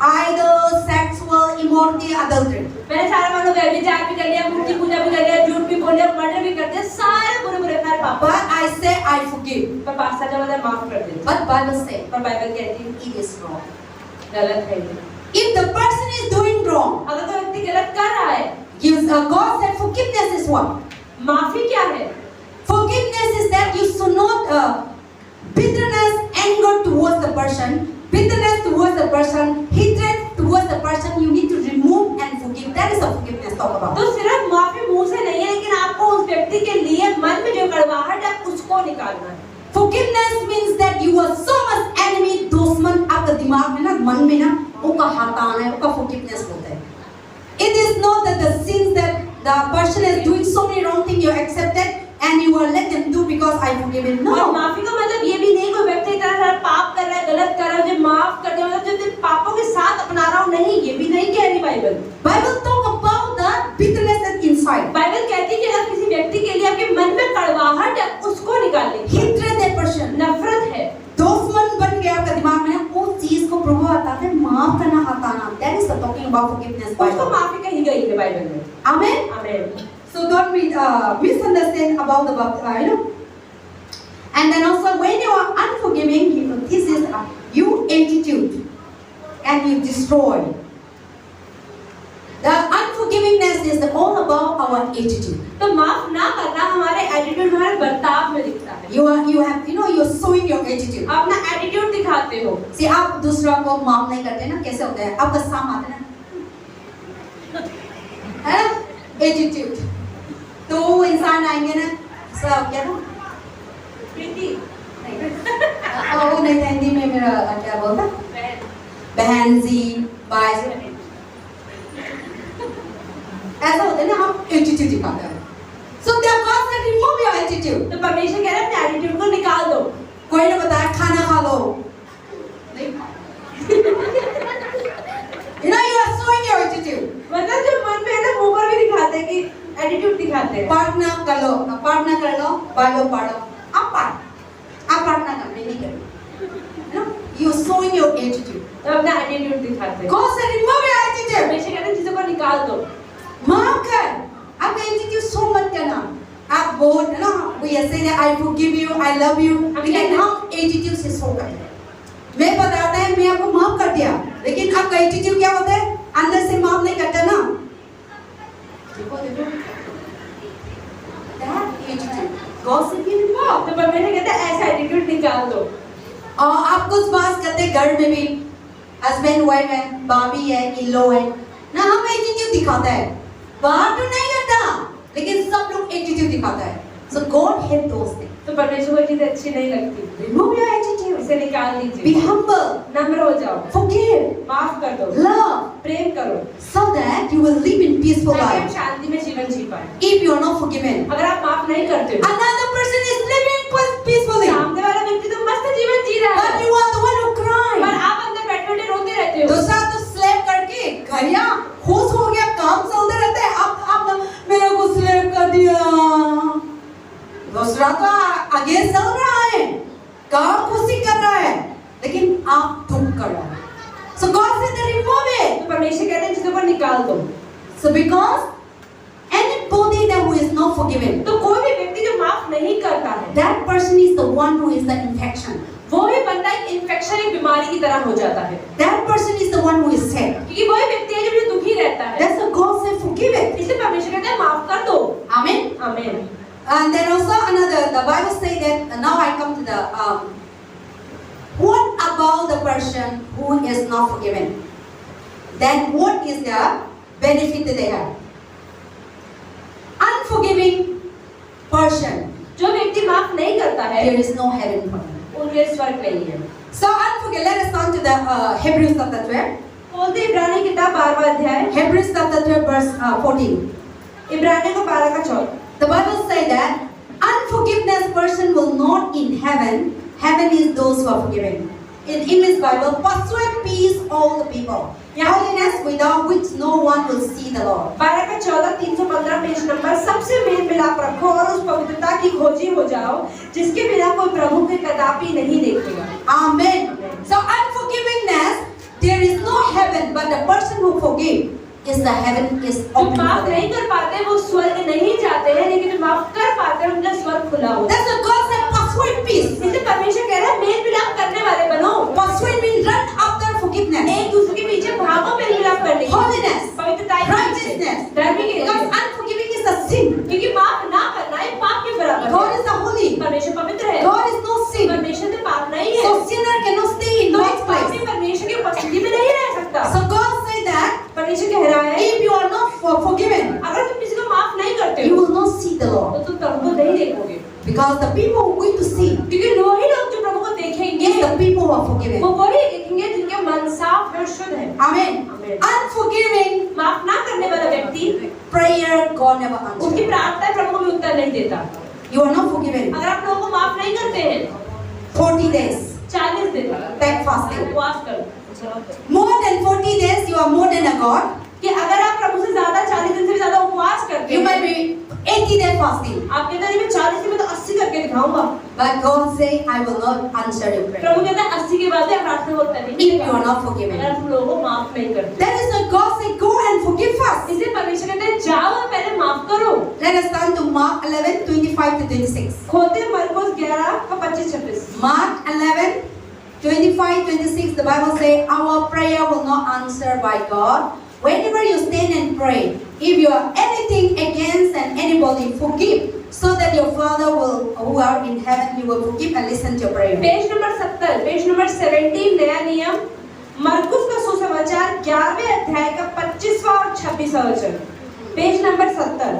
Idol, sexual, immorality, adultery. मैंने सारा मान लो व्यभिचार भी कर लिया, मूर्ति पूजा भी कर लिया, झूठ भी बोल लिया, मर्डर भी कर दिया, सारे बुरे बुरे सारे पाप। But I say I forgive. पर पास्टर जब मैं माफ कर देता। But Bible say पर बाइबल कहती है it is wrong. गलत है ये। If the person is doing wrong, अगर कोई व्यक्ति गलत कर रहा है, God said forgiveness is what? माफी क्या है? Forgiveness is that you should not bitterness, anger towards the person, bitterness towards the person, hatred towards the person. You need to remove and forgive. That is a forgiveness talk about. तो सिर्फ माफी मुंह से नहीं है, लेकिन आपको उस व्यक्ति के लिए मन में जो कड़वाहट है उसको निकालना है। Forgiveness means that you are so much enemy, दुश्मन आपका दिमाग में ना, मन में ना, उसका हटाना है, उसका forgiveness बोलते हैं। It is not that the sins that the person is doing so many wrong things you accepted, and you will let them do because I forgiven. और No. माफी का मतलब ये भी नहीं कोई व्यक्ति इतना सारा पाप कर रहा है, गलत कर रहा है, मुझे माफ कर दिया, मतलब जो पापों के साथ अपना रहा हूँ, नहीं, ये भी नहीं कह रही Bible. Bible talk about the bitterness that's inside. Bible कहती है कि अगर किसी व्यक्ति के लिए आपके मन में कड़वाहट है, उसको निकाल लीजिए। Hatred that person. नफरत है, दोस्मन बन गया आपका दिमाग में ना, उस चीज को प्रभु बताते हैं माफ करना आता ना. That is the talking about forgiveness. उसको Bible. माफी कही गई है बाइबल में। Amen. आमीन। So don't misunderstand about the And then also when you are unforgiving, this is your attitude, and you destroy. The unforgivingness is all about our attitude. तो माफ ना करना हमारे एटीट्यूड, हमारे बर्ताव में दिखता है। You're showing your attitude. आप अपना एटीट्यूड दिखाते हो। See, आप दूसरा को माफ नहीं करते ना, कैसे होता है? आपका साम आता है ना, एटीट्यूड. तो वो इंसान आएंगे ना, सब क्या था? प्रीति, वो नहीं था हिंदी में, मेरा क्या बोलता? बहन जी, भाई जी, ऐसा होता है ना, हम एटीट्यूड दिखाते हैं. So therefore God said remove your attitude. तो परमेश्वर कह रहा है अपने एटीट्यूड को निकाल दो। कोई ने बताया खाना खा लो, नहीं you are showing your attitude. मतलब जो मन में है ना, मुंह पर भी दिखाते हैं कि एटीट्यूड दिखाते हैं। प्रार्थना कर लो, बाइबल पढ़ो, आप प्रार्थना कर, मैं नहीं करूँ. You are showing your attitude. तो अपना एटीट्यूड दिखाते हैं। God said remove your attitude. परमेश्वर कह रहे हैं चीजों को निकाल दो। माफ कर, आपका एटीट्यूड शो मत करना. आप बोल ना, we say that I forgive you, I love you, लेकिन हम एटीट्यूड से शो करते हैं. मैं बताता है मैं आपको माफ कर दिया, लेकिन आपका एटीट्यूड क्या होता है? अंदर से माफ नहीं करता ना. देखो that attitude God said you remove. तो परमेश्वर कहता है ऐसा एटीट्यूड निकाल दो। और आप कुछ बात करते हैं घर में भी, हस्बैंड वाइफ है, भाभी है, इन-लॉ है ना, हम एटीट्यूड दिखाता है. बाहर तो नहीं करता, लेकिन सब लोग एटीट्यूड दिखाता है. So God hates those things. तो परमेश्वर को चीजें अच्छी नहीं लगती। Remove your attitude. इसे निकाल दीजिए। Be humble. नम्र हो जाओ। Forgive. माफ कर दो। Love. प्रेम करो। So that you will live in peaceful ताकि हम life. शांति में जीवन जी पाए। If you are not forgiven, अगर आप माफ नहीं करते हो, another person is living peacefully, सामने वाला व्यक्ति तो मस्त जीवन जी रहा but है, you are the one who cry. पर आप अंदर बैठे-बैठे रोते रहते हो। दूसरा तो स्लैप करके घरिया खुश हो गया, काम चलते रहते हैं. अब मेरे को स्लैप कर दिया. दूसरा तो आगे चल रहा है, काम खुशी कर रहा है, लेकिन आप दुख कर रहे हैं. So God said remove it. तो परमेश्वर कहते हैं चीजों को निकाल दो। So because anybody that who is not forgiven, तो कोई भी व्यक्ति जो माफ नहीं करता है, that person is the one who is the infection. वो भी बंदा एक इन्फेक्शन, एक बीमारी की तरह हो जाता है। That person is the one who is sick. क्योंकि वही व्यक्ति है जो दुखी रहता है। That's why God said forgive it. इसलिए परमेश्वर कहते हैं माफ कर दो। Amen. आमीन। And then also the Bible say that now I come to the what about the person who is not forgiven? Then what is the benefit that they have? Unforgiving person, जो व्यक्ति माफ नहीं करता है, there is no heaven for him. उनके स्वर्ग नहीं है। So unforgiven. Let us turn to the Hebrews chapter 12. बोलते इब्रानी किताब 12वां अध्याय, Hebrews chapter 12 verse 14. इब्रानी को 12 का 14। The Bible say that unforgiveness person will not in heaven. Heaven is those who are forgiven. In English Bible, pursue peace all the people. Holiness without which no one will see the Lord. 12 का 14 315 page number. सबसे mail मिलाप रखो और उस पवित्रता की खोजी हो जाओ जिसके बिना कोई प्रभु के कदापि नहीं देखेगा। Amen. So unforgiveness, there is no heaven, but the person who forgive is the heaven is जो open माफ for नहीं them. कर पाते वो स्वर्ग नहीं जाते हैं, लेकिन जो माफ कर पाते हैं उनका स्वर्ग खुला होता है। That's why God said pursue peace. इसलिए परमेश्वर कह रहा है मेल मिलाप करने वाले बनो। Pursue means run after forgiveness. एक दूसरे के पीछे भागो मेल मिलाप करने के लिए। Holiness. पवित्रता की Righteousness. धर्मी के Because लिए। unforgiving is a sin. क्योंकि माफ ना करना एक पाप के बराबर God है। is the holy. परमेश्वर पवित्र है। God is no sin. परमेश्वर से पाप नहीं है। So sinner cannot stay in तो God's एक पापी place. परमेश्वर की उपस्थिति में नहीं रह सकता। So God said that परमेश्वर कह रहा है if you are not forgiven, अगर तुम किसी को माफ नहीं करते you हो will not see the तो Lord. तुम प्रभु को नहीं देखोगे। Because the people who are going to see क्योंकि वही लोग जो प्रभु को देखेंगे is the people who are वो forgiven. वही देखेंगे जिनके मन साफ और शुद्ध है। Amen. Amen. Unforgiving माफ ना करने वाला व्यक्ति prayer, God never उसकी answers. प्रार्थना प्रभु को भी उत्तर नहीं देता। you are not forgiven, अगर आप लोगों को माफ नहीं करते हैं 40 days, 40 दिन back fasting. उपवास करो। More than 40 days, you are more than a God. कि अगर आप प्रभु से ज्यादा 40 दिन से भी ज्यादा उपवास करते You हैं, might be 80 days fasting. आप कहते हैं मैं 40 दिन में तो 80 करके दिखाऊंगा। But God say, I will not answer your prayer. प्रभु कहता है 80 के बाद भी आप प्रार्थना को उत्तर नहीं If you देगा। are not अगर forgiven. आप लोगों को माफ नहीं करते। That is why God say, go and forgive first. इसलिए परमेश्वर कहते हैं जाओ और पहले माफ करो। Let us turn to Mark 11, 25 to 26. खोलते हैं मरकुस 11 का 25-26। Mark 11, 25, 26, the Bible says, our prayer will not answer by God. Whenever you stand and pray, if you have anything against anybody, forgive, so that your Father who are in heaven, you will forgive and listen to your prayer. Page number 70, page number 17 नया नियम, मरकुस का सुसमाचार 11वें अध्याय का 25वां और 26वां वचन। Page number 70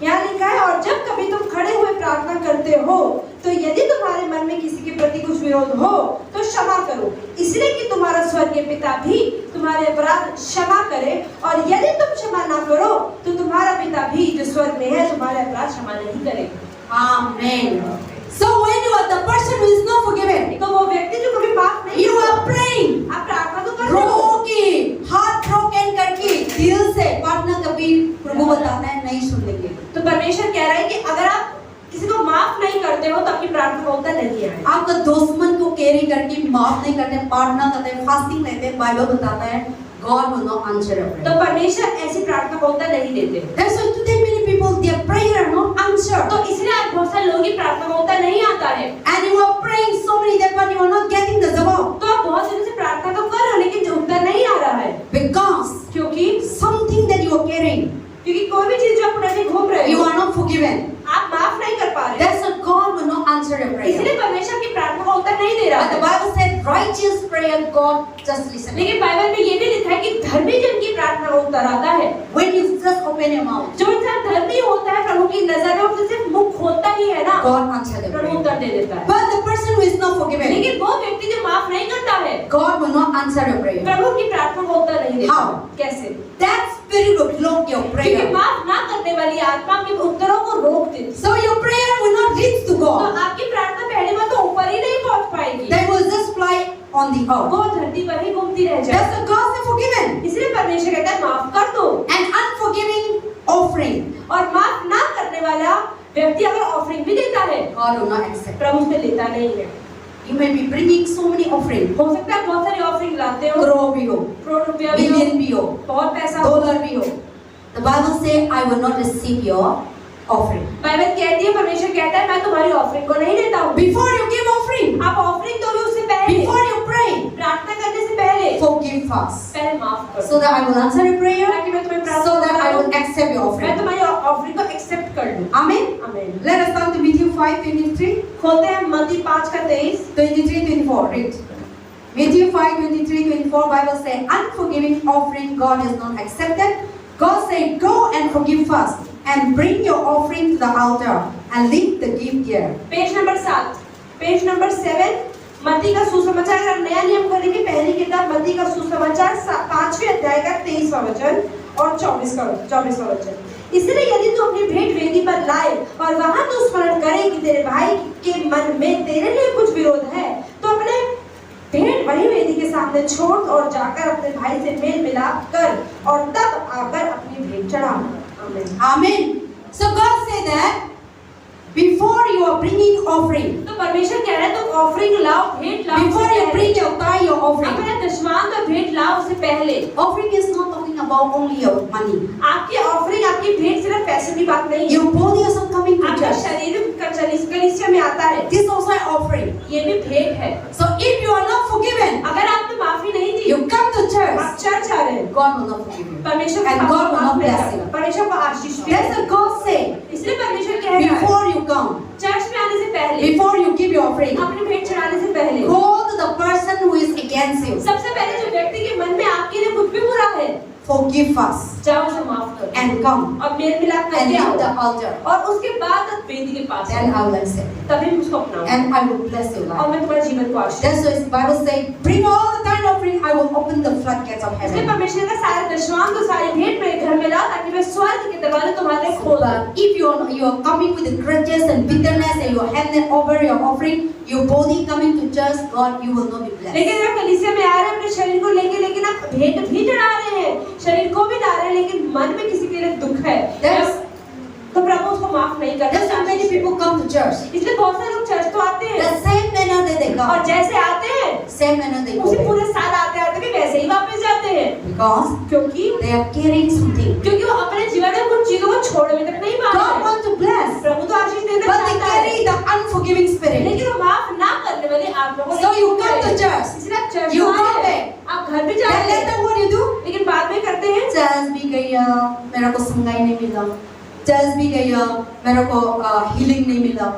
यहाँ लिखा है, और जब कभी तुम खड़े हुए प्रार्थना करते हो तो यदि तुम्हारे मन में किसी के प्रति कुछ विरोध हो तो क्षमा करो, इसलिए कि तुम्हारा स्वर्गीय पिता भी तुम्हारे अपराध क्षमा करे, और यदि तुम क्षमा ना करो तो तुम्हारा पिता भी जो स्वर्ग में है तुम्हारे अपराध क्षमा नहीं करेगा। Amen. So when you are the person who is not forgiven, तो वो व्यक्ति जो कभी माफ नहीं you करता, are praying, आप प्रार्थना तो कर रहे हो, रो के हाथ broken करके दिल से प्रार्थना, कभी प्रभु बताता है नहीं सुन लेंगे। तो परमेश्वर कह रहा है कि अगर आप किसी को माफ नहीं करते हो तो आपकी प्रार्थना का उत्तर नहीं है। आपका दुश्मन को कैरी करके माफ नहीं करते, प्रार्थना करते, फास्टिंग रहते, बाइबल बताता है God will not answer your prayer. तो परमेश्वर ऐसी प्रार्थना का उत्तर नहीं देते। That's why today many people their prayer are not answered. तो इसलिए आज बहुत सारे लोगों की प्रार्थना का उत्तर नहीं आता है। And you are praying so many days but you are not getting the जवाब. तो आप बहुत दिनों से प्रार्थना तो कर रहे हो लेकिन उत्तर नहीं आ रहा है। Because क्योंकि something that you are carrying, कोई भी चीज जो आप उठाने घूम रहे you हो, are not forgiven. आप माफ नहीं कर पा रहे। That's why God will not answer your prayer. इसलिए परमेश्वर की प्रार्थना का उत्तर नहीं दे रहा But the है। Bible said righteous prayer God just listen. लेकिन बाइबल में ये भी लिखा है कि धर्मी जन की प्रार्थना का उत्तर आता है। When you just open your mouth, जो इंसान धर्मी होता है प्रभु की नजर में उससे सिर्फ मुख खोलता ही है ना, God answer the Prabhu prayer. उत्तर दे देता है। But the person who is not forgiven, लेकिन वो व्यक्ति जो माफ नहीं करता है, God will not answer your prayer. प्रभु की प्रार्थना का उत्तर नहीं देता। How? कैसे? That spirit will block your क्योंकि prayer. माफ ना करने वाली आत्मा के उत्तरों को रोक देती। So your prayer will not reach to तो God. आपकी प्रार्थना पहली बात तो ऊपर ही नहीं पहुंच पाएगी, They will just fly on the earth. वो धरती पर ही घूमती रह जाए। That's why God is forgiven. इसलिए परमेश्वर कहता है माफ कर दो। An unforgiving offering, और माफ ना करने वाला व्यक्ति अगर ऑफरिंग भी देता है, God will not accept. प्रभु उसमें लेता नहीं है। You may be bringing so many offerings. हो सकता है बहुत सारी ऑफरिंग लाते हो, करोड़ भी हो, करोड़ रुपया भी हो, बिलियन भी हो, बहुत पैसा हो। डॉलर भी हो. The Bible says, I will not receive your offering. Bible कहती है, परमेश्वर कहता है मैं तुम्हारी ऑफरिंग को नहीं लेता हूँ। Before you give offering, आप ऑफरिंग दोगे उससे पहले, before you pray, प्रार्थना करने से पहले forgive first. पहले माफ करो, So that I will answer your prayer, ताकि मैं तुम्हें प्रार्थना so that I will करूं, accept your मैं offering. तुम्हारी ऑफरिंग को एक्सेप्ट कर लूं। Amen. आमीन। Let us turn to Matthew 5:23. खोलते हैं मत्ती 5 का 23। 23-24, read. Matthew 5:23-24, Bible says, unforgiving offering God is not accepted. God said, go and forgive first, and bring your offering to the altar, and leave the gift here. Page number 7, page number 7, मत्ती का सुसमाचार का नया नियम खोलेंगे, पहली किताब मत्ती का सुसमाचार 5वें अध्याय का 23वां वचन और 24वां वचन। इसलिए यदि तू अपनी भेंट वेदी पर लाए और वहां तू स्मरण करे कि तेरे भाई के मन में तेरे लिए कुछ विरोध है, तो अपने भेंट वही वेदी के सामने छोड़ और जाकर अपने भाई से मेल मिलाप कर और तब आकर अपनी भेंट चढ़ा। आमीन। Amen. So God said that before you are bringing offering, तो परमेश्वर कह रहा है तुम ऑफरिंग लाओ, भेंट लाओ, before you bring your tithe, your offering, अपना दशमांश और भेंट लाओ उससे पहले। offering is not talking about only your money. आपकी ऑफरिंग, आपकी भेंट सिर्फ पैसे की बात नहीं है। Your body is not coming to आपका church. शरीर कलीसिया में आता है, This is also an offering. ये भी भेंट है। So if you are not forgiven, अगर आपने माफी नहीं दी, you come to church, आप चर्च आ रहे हैं, God will not forgive you. परमेश्वर And God will not bless you. परमेश्वर को आशीष भी That's what God said. इसलिए परमेश्वर कह रहा है Before you come, चर्च में आने से पहले, before you give your offering, अपनी भेंट चढ़ाने से पहले, go to the person who is against you. सबसे पहले जो व्यक्ति के मन में आपके लिए कुछ भी बुरा है, forgive us जाओ उसे माफ करो and come और मेल मिलाप and करके leave the आओ altar. और उसके बाद वेदी के पास Then आओ, I will accept it. तभी मैं उसको अपनाऊंगा And I will bless your और life. मैं तुम्हारे जीवन को आशीष That's why the Bible says, bring all the tithe offering, I will open the floodgates of इसलिए heaven. परमेश्वर का सारे दशवान तो सारी भेंट मेरे घर में ला ताकि मैं स्वर्ग के दरवाजे तुम्हारे लिए खोल दूं। But if you are coming with the grudges and bitterness and you are handing over your offering, your body coming to church, God, you will not be blessed. लेकिन अगर कलीसिया में आ रहे हैं अपने शरीर को लेके लेकिन आप भेंट भी चढ़ा रहे हैं शरीर को भी ला रहे हैं लेकिन मन में किसी के लिए दुख है That's- तो प्रभु उसको माफ नहीं करता That's why many people come to church. इसलिए बहुत सारे लोग चर्च तो आते हैं The same manner that they और come, जैसे आते हैं same manner they go उसी back. पूरे साल आते आते भी वैसे ही वापस जाते हैं Because क्योंकि they are carrying something. क्योंकि वो अपने जीवन में कुछ चीजों को छोड़ने तक नहीं पा God रहे wants to bless, प्रभु तो आशीष देना but they चाहता है carry the unforgiving spirit. लेकिन वो माफ ना करने वाली आत्मा को So you लेकर come to आए। church, इसलिए आप चर्च you में go आए हैं। back. आप घर भी Then जाते हैं later what you do? लेकिन बाद में करते हैं चर्च भी गया, मेरे को संगाई नहीं मिला. चर्च भी गया, मेरे को healing नहीं मिला.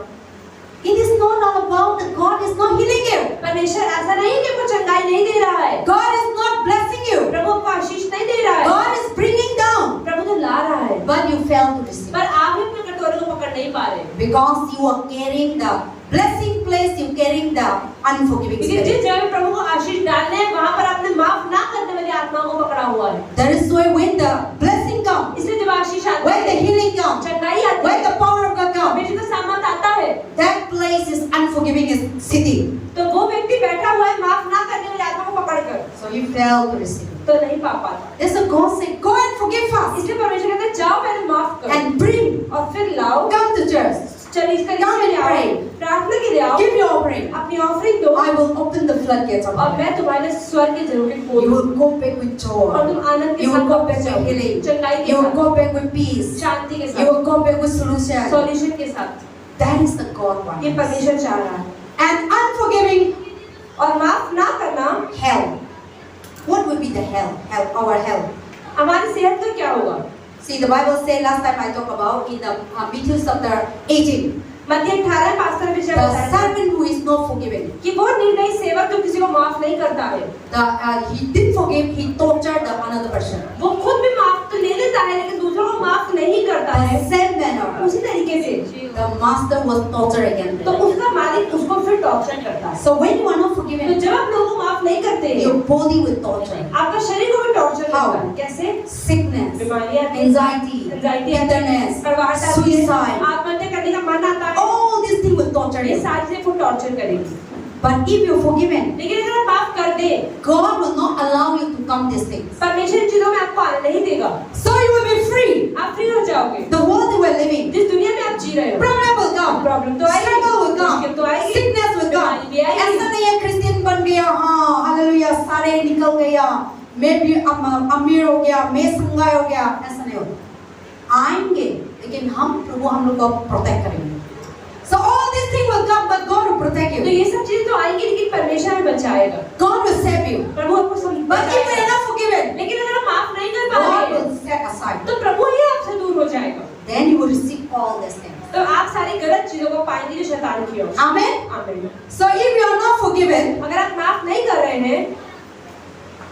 It is not all about that God is not healing you. परमेश्वर ऐसा नहीं कि वो चंगाई नहीं दे रहा है God is not blessing you. प्रभु आपको आशीष नहीं दे रहा है God is bringing down, प्रभु तो ला रहा है but you fail to receive. पर आप ही अपने कटोरे को पकड़ नहीं पा रहे Because you are carrying the blessing place, you carrying the unforgiving क्योंकि spirit. जिस जगह पे प्रभु को आशीष डालने हैं वहां पर आपने माफ ना करने वाली आत्मा को पकड़ा हुआ है That is why when the blessing comes, इसलिए जब आशीष आता when the है healing comes, चंगाई आती when है the power of God comes, परमेश्वर का सामर्थ आता है that place is unforgiving is sitting. तो वो व्यक्ति बैठा हुआ है माफ ना करने वाली आत्मा को पकड़कर So you fail to receive. तो नहीं पा पाता That's why God said, go and forgive us इसलिए परमेश्वर कहते हैं जाओ पहले माफ करो and bring, और फिर लाओ come to church, चलिए इसका Come and आओ pray. प्रार्थना के लिए आओ give your offering. अपनी ऑफरिंग दो I will open the floodgates of और heaven. मैं तुम्हारे स्वर्ग के जरूर You खोलूं will go back with और joy. तुम आनंद के You will साथ go वापस back with जाओ healing. चंगाई के You will साथ go back with peace. शांति के You साथ will go back with solution. Solution के साथ That is the God one. ये परमेश्वर चाह रहा है And unforgiving और माफ ना करना hell. What will be the hell? Hell, our hell. हमारी सेहत का क्या होगा See, the Bible said last time I talked about in the Matthew chapter 18, मत्ती 18 पास्टर विषय the बताया servant who is not forgiving. कि वो निर्दयी सेवक जो किसी को माफ नहीं करता है He didn't forgive, he tortured the another person. वो खुद भी माफ तो ले लेता है लेकिन दूसरों को माफ नहीं करता है The same manner, उसी तरीके से the master was tortured again. तो उसका मालिक उसको फिर टॉर्चर करता है So when you are not तो forgiven, जब आप लोगों को माफ नहीं करते your body will torture. आपका शरीर को भी टॉर्चर How? करता है कैसे Sickness, बीमारियां anxiety, एंजाइटी bitterness, करवाहट आती है suicide. आत्महत्या करने का मन आता है All these things will torture ये you. सारी चीजें को टॉर्चर करेगी But if you're forgiven, लेकिन अगर आप माफ कर दे God will not allow you to come these things. परमेश्वर इन चीजों में आपको आने नहीं देगा So you will be free. आप फ्री हो जाओगे The world you are living, जिस दुनिया में आप जी रहे हो problem will come, प्रॉब्लम तो आएगी struggle will come, मुश्किल तो आएगी sickness will come. बीमारी भी आएगी ऐसा नहीं है क्रिश्चियन बन गया, हाँ हालेलुया सारे निकल गया, मैं भी अमीर हो गया, मैं संगाई हो गया, ऐसा नहीं होता. आएंगे, लेकिन हम लोग को प्रोटेक्ट करेंगे. So all these things will come, but God will protect तो you. ये सब चीजें तो आएंगी लेकिन परमेश्वर हमें बचाएगा God will save you. प्रभु आपको But if you are not forgiven, लेकिन अगर आप माफ नहीं कर God पाओगे will set aside. तो प्रभु ही आपसे दूर हो जाएगा Then you will receive all these things. तो आप सारी गलत चीजों को पाएंगे जो शैतान की ओर से। Amen. आमीन So if you are not forgiven, अगर आप माफ नहीं कर रहे हैं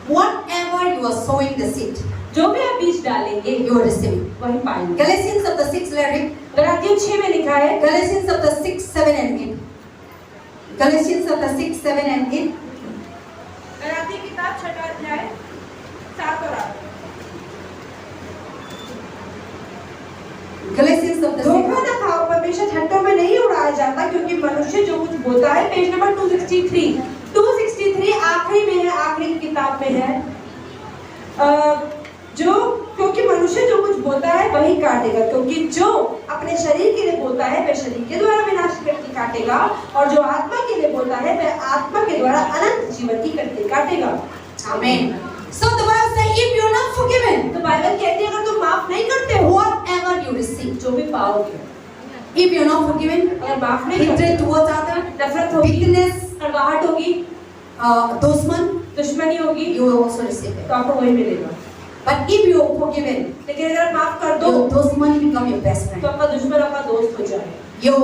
whatever you are sowing the seed, जो भी आप बीज डालेंगे you are receiving. वही पाएंगे Galatians chapter 6, lyric. गलातियों 6 में लिखा है Galatians chapter 6, 7 and 8. Galatians chapter 6, 7 and 8. गलातियों की किताब 6वां अध्याय 7 और 8 Galatians chapter 6. धोखा न खाओ परमेश्वर ठट्ठों में नहीं उड़ाया जाता क्योंकि मनुष्य जो कुछ बोलता है पेज नंबर 263 आखिरी में है आखिरी की किताब में है जो क्योंकि मनुष्य जो कुछ बोलता है वही काटेगा क्योंकि जो अपने शरीर के लिए बोलता है वह शरीर के द्वारा विनाश की कटनी काटेगा और जो आत्मा के लिए बोलता है वह आत्मा के द्वारा अनंत जीवन की कटनी काटेगा Amen. So the Bible says, if you are not forgiven, तो बाइबल कहती है अगर तुम माफ नहीं करते हो whatever you receive, जो भी पाओगे if you are not forgiven, अगर माफ नहीं करते hatred towards other, नफरत होगी bitterness, कड़वाहट होगी dosman, दुश्मनी होगी you will also receive it. तो आपको वही मिलेगा But if you are forgiven, लेकिन अगर आप माफ कर दो your dosman become your best तो friend. आपका दुश्मन आपका दोस्त हो जाए your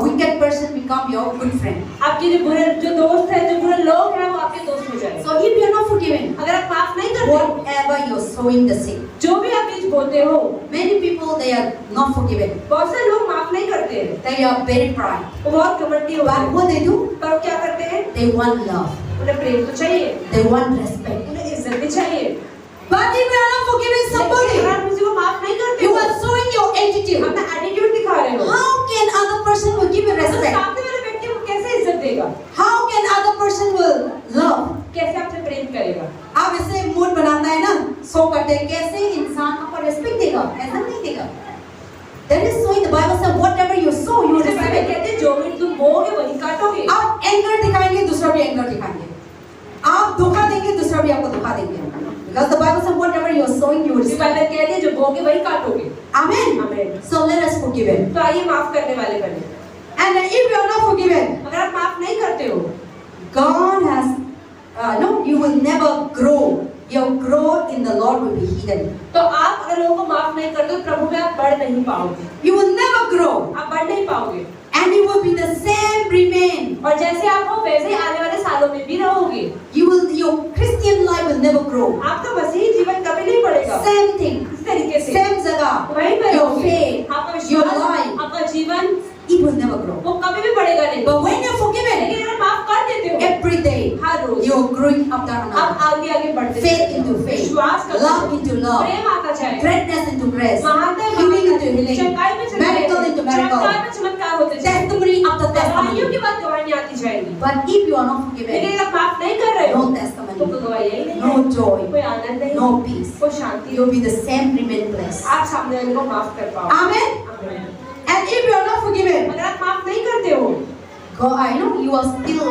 wicked person become your good friend. आपके जो दोस्त हैं, जो बुरे लोग हैं, वो आपके दोस्त हो जाएंगे। So if you are not forgiven, अगर आप माफ नहीं करते, whatever you are sowing the seed, जो भी आप बीज बोते हो, many people they are not forgiven. बहुत से लोग माफ नहीं करते हैं, They are very pride. वो बहुत घमंडी होते But हैं। what they do? पर वो क्या करते हैं? They want love. उन्हें प्रेम तो चाहिए, They want respect. उन्हें इज्जत भी चाहिए। But if you are not forgiving somebody, लेकिन अगर आप किसी को माफ नहीं करते you हो, are showing your attitude. अपना एटीट्यूड दिखा रहे हो, How can other person will give you तो respect? सामने वाले व्यक्ति को कैसे इज्जत देगा? How can other person will love? कैसे आपसे प्रेम करेगा? आप ऐसे मूड बनाता है ना, सो करते हैं, कैसे इंसान आपको रेस्पेक्ट देगा? ऐसा नहीं देगा। That is why the Bible says whatever you sow, you will जैसे बाइबल receive. कहते हैं, जो भी तुम बोओगे वही काटोगे। आप एंगर दिखाएंगे, दूसरा भी एंगर दिखाएंगे। आप धोखा देंगे, दूसरा भी आपको धोखा देंगे। Because the Bible says whatever you are sowing, you will इसी receive. बाइबल कहती है, जो बोओगे वही काटोगे। Amen. आमीन। So let us forgive him. तो आइए माफ करने वाले बने। And if you are not forgiven, अगर आप माफ नहीं करते हो, God has no, you will never grow. Your growth in the Lord will be hidden. तो आप अगर लोगों को माफ नहीं करते हो, प्रभु में आप बढ़ नहीं पाओगे। You will never grow, आप बढ़ नहीं पाओगे। and you will be the same remain. और जैसे आप हो वैसे ही आने वाले सालों में भी रहोगे। Your Christian life will never grow. आपका मसीही जीवन कभी नहीं बढ़ेगा। Same thing, इस तरीके से same जगह. वहीं पर Your रहोगे। faith, आपका your विश्वास, life, आपका जीवन, it will never grow. वो कभी भी बढ़ेगा नहीं। But when you're forgiven, लेकिन अगर माफ कर देते हो, every day her rose you're growing up to आप another. आगे आगे बढ़ते Faith जाते हो। into faith, विश्वास करते love हो। into love, प्रेम आता जाएगा। greatness into grace, महानता healing into healing, चमत्कार में चले miracle जाएंगे। into miracle, चमत्कार में चमत्कार होते जाएंगे। testimony after गवाहियों testimony. के बाद गवाहियां आती जाएंगी। But if you are not forgiven, लेकिन अगर आप माफ नहीं कर रहे हो, no तो testimony, कोई गवाहियां ही नहीं no है। joy, कोई आनंद नहीं, no peace. कोई शांति। You'll be the same remain place. आप सामने वाले को माफ कर पाओ। Amen. आमीन। And if you are not forgiven, अगर आप माफ नहीं करते हो, God, I know you are still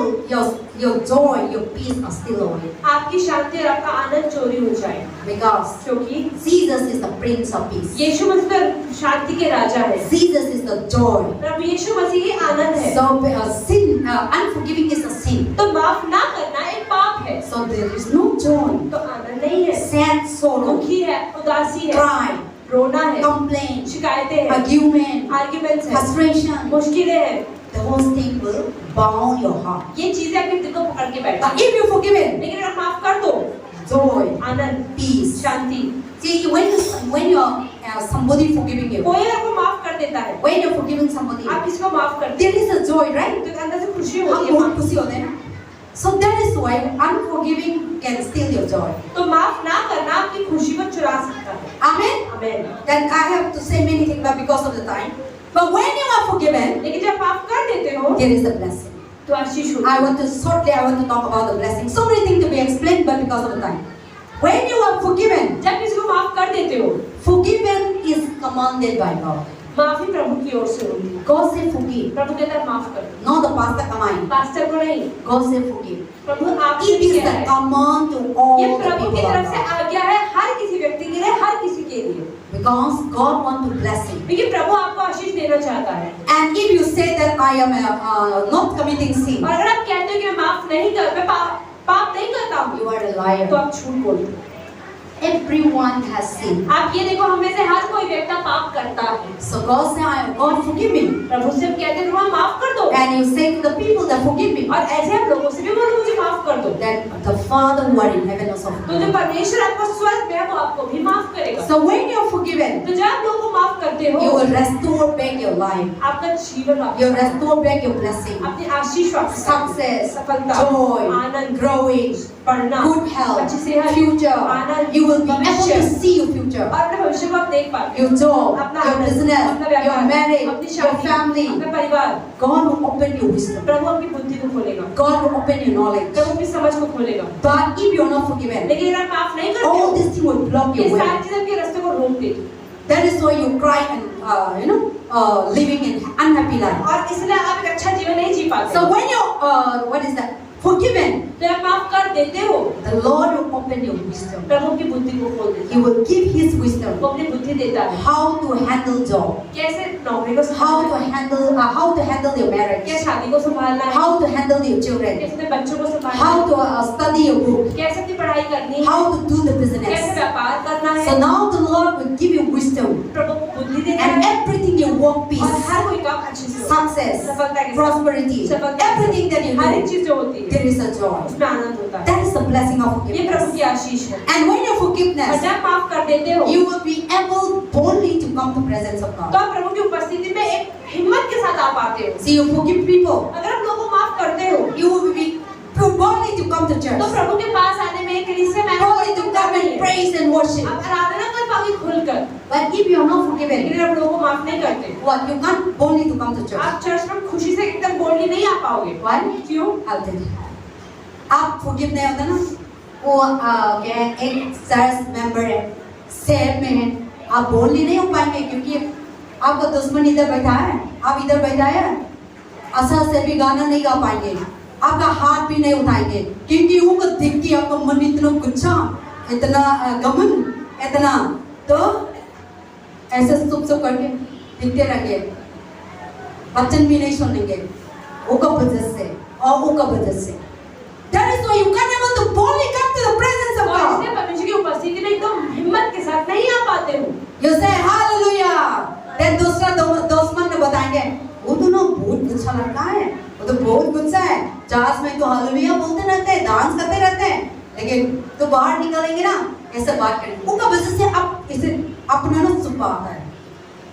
your joy, your peace are still away. आपकी शांति और आपका आनंद चोरी हो जाएगा। Because क्योंकि Jesus is the Prince of Peace. यीशु मसीह तो शांति के राजा है। Jesus is the joy. प्रभु यीशु मसीह ही आनंद है। So sin, unforgiving is a sin. तो माफ ना करना एक पाप है। So there is no joy. तो आनंद नहीं है। Sad sorrow, दुखी है, उदासी है, cry, रोना है, complaint, शिकायतें हैं, argument, आर्ग्यूमेंट्स है, frustration. मुश्किलें हैं। Those things will bound your heart. ये चीजें आपके दिल को पकड़ के But बैठती if you forgiven, लेकिन अगर माफ कर दो, joy, Anand, peace. Shanti. See, when you are somebody forgiving you, कोई आपको माफ कर देता है, when you're forgiving somebody, आप किसी को माफ करते there is a joy, right? हैं, तो अंदर से खुशी हम होती है। बहुत माफ- खुशी होते हैं ना. So that is why unforgiving can steal your joy. तो माफ ना करना आपकी खुशी को चुरा सकता है। Amen. आमीन। Then I have to say many things, but because of the time. But when you are forgiven, लेकिन जब माफ कर देते हो, there is a blessing. तो आशीष होती I है। want to talk about the blessing. So many things to be explained, but because of the time. When you are forgiven, जब किसी को माफ कर देते हो, forgiven is commanded by God. माफी प्रभु की ओर से होती है। God say forgive. प्रभु कहता है माफ कर दो। Not the pastor command. Pastor को नहीं, God say forgive. प्रभु आपसे It भी is कह the रहा है। command to all ये the प्रभु की people of तरफ से God. आज्ञा है हर किसी व्यक्ति के लिए, हर किसी के लिए। Because God wants to bless him. क्योंकि प्रभु आपको आशीष देना चाहता है। And if you say that I am not committing sin, और अगर आप कहते हो कि मैं माफ नहीं कर, मैं पाप नहीं करता हूँ, you are a तो liar. आप झूठ बोलते हो। Everyone has sinned. आप ये देखो, हमें से हर कोई व्यक्ति पाप करता है। So God say, God forgive me. प्रभु से हम कहते हैं प्रभु माफ कर दो, And you say to the people that forgive me, और ऐसे आप लोगों से भी बोलो मुझे माफ कर दो। that the Father who are in heaven also तो forgive जो you. परमेश्वर आपको स्वर्ग में है वो आपको भी माफ करेगा। So when you are forgiven, तो जब आप लोगों को माफ करते हो, you will restore back your life. आपका जीवन You वापस, restore back your blessing, अपनी आशीष वापस, success, सफलता, joy, आनंद, growing, बढ़ना, good health, अच्छी सेहत, future. Anand, You will be able भविष्य, to see your future, और अपने भविष्य को आप देख पाते हो। your job, अपना your आनंद, business, अपना your व्यापार, marriage, अपनी your शादी, family. अपना परिवार। God will open your wisdom. प्रभु आपकी बुद्धि को खोलेगा, God will open your knowledge. प्रभु अपनी समझ को खोलेगा। But if you are not forgiven, लेकिन अगर आप माफ नहीं करते all हो, these things will block ये your way. सारी चीजें आपके रास्ते को रोक देती। That is why you cry and living in unhappy life. और इसलिए आप एक अच्छा जीवन नहीं जी पाते। So when you what is that? Forgiven, तो आप माफ कर देते हो, the Lord will open your wisdom. प्रभु की बुद्धि को खोल देता He will give His है। wisdom वो अपनी बुद्धि देता है, how to handle job, कैसे नौकरी को how संभालना है, to handle your marriage, कैसे शादी को संभालना है, how to handle your children, कैसे अपने बच्चों को संभालना how है, to study your book, कैसे अपनी पढ़ाई करनी है, how to do the कैसे business. व्यापार करना So है। now the Lord God will give you wisdom प्रभु बुद्धि देता and है everything you walk और peace, हर कोई काम अच्छे से होता है। success, सफलता के साथ prosperity, सफलता everything that you हर एक do, चीज जो होती है there is a joy. उसमें आनंद होता है। That is the blessing of ये प्रभु forgiveness. की आशीष है। And when you और forgiveness, जब माफ कर देते हो you will be able boldly to come to presence of तो God. आप प्रभु की उपस्थिति में एक हिम्मत के साथ आ पाते हो। See, you forgive people, अगर आप लोगों को माफ करते हो you will be boldly to come to तो church, प्रभु के पास आने में कलीसिया में boldly to come and praise and worship. आप आराधना कर पाओगे खुलकर। But if you are not forgiven, लेकिन आप लोगों को माफ नहीं करते what, you can't boldly to come to church. आप चर्च में खुशी से एकदम बोलने नहीं आ पाओगे। Why? क्यों? I'll tell you. आप forgive नहीं होता ना, वो क्या है, एक चर्च मेंबर है, शहर में है, आप बोलने नहीं हो पाएंगे क्योंकि आपका दुश्मन इधर बैठा है, आप इधर बैठा है, असर से भी गाना नहीं गा पाएंगे, आपका हाथ भी नहीं उठाएंगे क्योंकि उनको देख के आपका मन इतना गुस्सा, इतना गमन, इतना तो ऐसे चुप चुप करके दिखते रहेंगे, वचन भी नहीं सुनेंगे, उनका वजह से और उनका वजह से। That is why you can't able to boldly come to the presence of और God. इसलिए परमेश्वर की उपस्थिति में एकदम हिम्मत के साथ नहीं आ पाते हो। You say hallelujah. Then दूसरा दुश्मन ने बताएंगे, वो तो ना बहुत गुस्सा लगता है, वो तो बहुत गुस्सा है, चर्च में तो हालेलुया बोलते रहते हैं, डांस करते रहते हैं, लेकिन तो बाहर निकलेंगे ना ऐसे बात करेंगे, उनका वजह से आप इसे अपना ना छुपा आता है।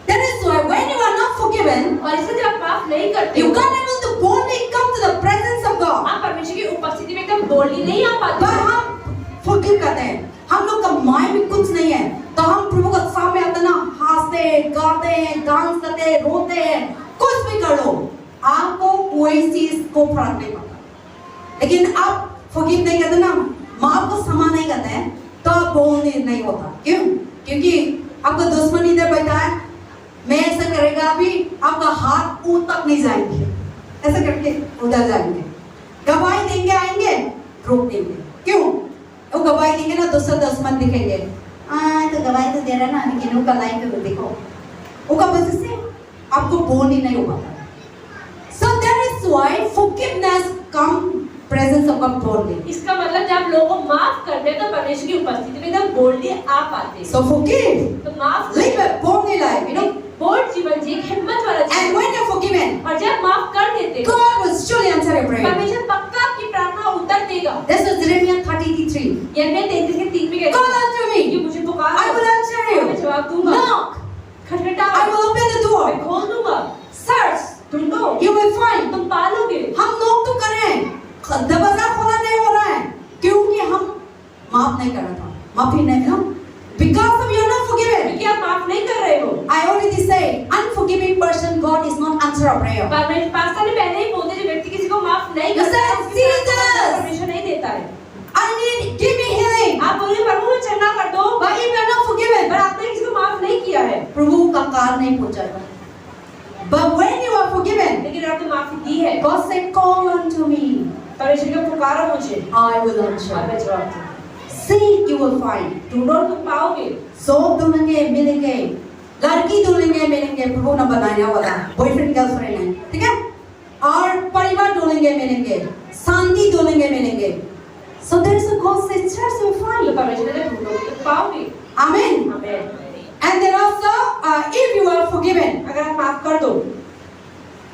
That is why when you are not forgiven, और इसलिए जब आप माफ नहीं करते you हो can't able to boldly come to the presence of God. आप परमेश्वर की उपस्थिति में एकदम बोलने नहीं आ पाते पर हो। हम forgive करते हैं, हम लोग का माइंड में कुछ नहीं है, तो हम प्रभु के सामने आते ना, हंसते हैं, गाते हैं, डांस करते हैं, रोते हैं, कुछ भी कर लो, आपको कोई चीज को फर्क नहीं पड़ता। लेकिन आप forgive नहीं करते ना, माफ को क्षमा नहीं करते हैं, तो आप बोलने नहीं होता। क्यों? क्योंकि आपका दुश्मन इधर बैठा है, मैं ऐसा करेगा अभी, आपका हाथ ऊपर तक नहीं जाएंगे, ऐसा करके उधर जाएंगे, गवाही देंगे, आएंगे, रोक देंगे। क्यों? वो गवाही देंगे ना, दूसरा दुश्मन दिखेंगे, तो गवाही तो दे रहा ना, लेकिन उनका लाइन तो देखो, उनका वजह से आपको बोलने नहीं हो पाता। So that is why forgiveness come presence of God boldly. इसका मतलब जब आप लोगों को माफ करते हैं तो परमेश्वर की उपस्थिति में एकदम बोलने आ पाते हैं। So forgive, तो माफ live a boldly life, you know. Bold जीवन जी, एक हिम्मत वाला And जीवन। when you're forgiven, और जब माफ कर देते हो God will surely answer your prayer. परमेश्वर पक्का आपकी प्रार्थना उत्तर देगा। This is Jeremiah 30:3. यिर्मयाह 33:3 में कहता Call है unto me, कि मुझे पुकारो, I will answer मैं you. जवाब दूंगा। Knock, खटखटाओ, I will open the मैं door. खोल दूंगा। Search, ढूंढो, you will find. तुम पालोगे। हम नॉक तो कर रहे हैं, दरवाजा खोला नहीं हो रहा है, क्योंकि हम माफ नहीं कर रहा था, माफी नहीं ना, because of you are not forgiven. क्योंकि आप माफ नहीं कर रहे हो। I already say, unforgiving person, God is not answer a prayer. परमेश्वर पास्टर ने पहले ही बोलते जो व्यक्ति किसी को माफ नहीं You करता है, said, उसकी प्रार्थना Jesus! परमेश्वर नहीं देता है। I need, give me healing. आप बोलिए प्रभु मुझे चंगा कर दो, But if you are not forgiven, पर आपने किसी को माफ नहीं किया है। प्रभु का काल नहीं पहुंचाएगा। But when you are forgiven, लेकिन आपने माफी दी है। God said, call unto me, परमेश्वर को पुकारो मुझे, I will और answer. मैं जवाब दूंगा। Seek, you will find. ढूंढो तुम पाओगे। शॉप ढूंढेंगे मिलेंगे, लड़की ढूंढेंगे मिलेंगे, प्रभु ने बनाया वाला बॉयफ्रेंड गर्लफ्रेंड है, ठीक है, और परिवार ढूंढेंगे मिलेंगे, शांति ढूंढेंगे मिलेंगे। So there is a God says church you तो find. परमेश्वर ने ढूंढोगे तो पाओगे। Amen. आमीन। And then also if you are forgiven, अगर आप माफ कर दो,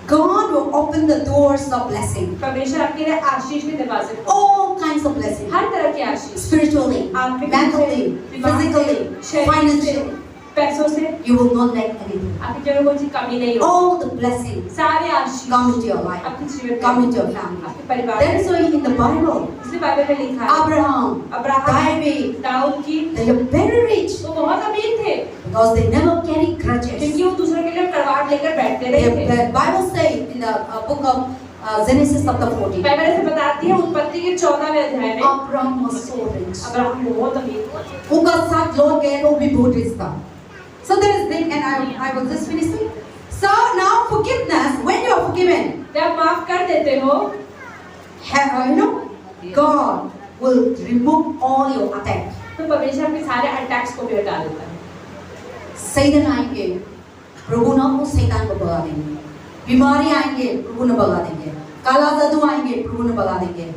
God will open the doors of blessing. परमेश्वर आपके लिए आशीष के दरवाजे खोलेगा। All kinds of blessing. हर तरह की आशीष, Spiritually, आत्मिक mentally, दिमाग से, physically, शरीर से, financially. पैसों से, You will not lack anything. आपकी जगह कोई चीज कमी नहीं होगी। All the blessings सारे आशीष come into your life, आपके जीवन come में, into your family. आपके परिवार That में। is why in the Bible, इसलिए बाइबल में लिखा है Abraham, अब्राहम, David, दाऊद की they are very rich वो बहुत अमीर थे because they never carry grudges. क्योंकि वो दूसरों के लिए तलवार लेकर बैठते नहीं थे। The Bible says in the book of Genesis chapter 14, Bible ऐसे बताती है उत्पत्ति के 14वें अध्याय में Abraham was so rich. Abraham बहुत अमीर थे। उनका साथ लोग गए वो भी बहुत rich था. So there is thing, and I was just finishing. So now forgiveness, when you are forgiven, जब माफ कर देते हो, you know, God will remove all your attack. तो परमेश्वर आपके सारे अटैक्स को भी हटा देता है। सैतान आएंगे, प्रभु ना वो सैतान को भगा देंगे, बीमारी आएंगे, प्रभु ने भगा देंगे, काला जादू आएंगे, प्रभु ने भगा देंगे,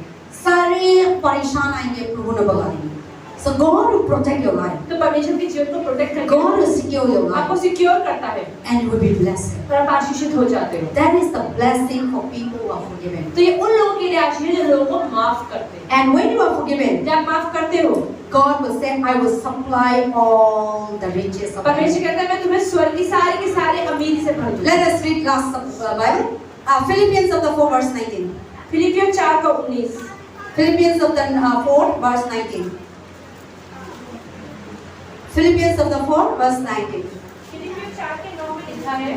सारे परेशान आएंगे, प्रभु ने भगा देंगे। So God will protect your life. तो परमेश्वर के जीवन को प्रोटेक्ट करके God will secure your life. आपको सिक्योर करता है And you will be blessed. और आप आशीषित हो जाते हो। That is the blessing for people who are forgiven. तो ये उन लोगों के लिए आशीष है जो लोगों को माफ करते हैं। And when you are forgiven, जब आप माफ करते हो, God will say, I will supply all the riches of परमेश्वर heaven. कहता है मैं तुम्हें स्वर्ग के सारे अमीरी से भर दूंगा। Let us read last Bible. Philippians of the 4 verse 19. फिलिपियों 4 का 19। Philippians of the 4 verse 19. Philippians of the 4 verse 19. फिलिपियों 4 के 9 में लिखा है,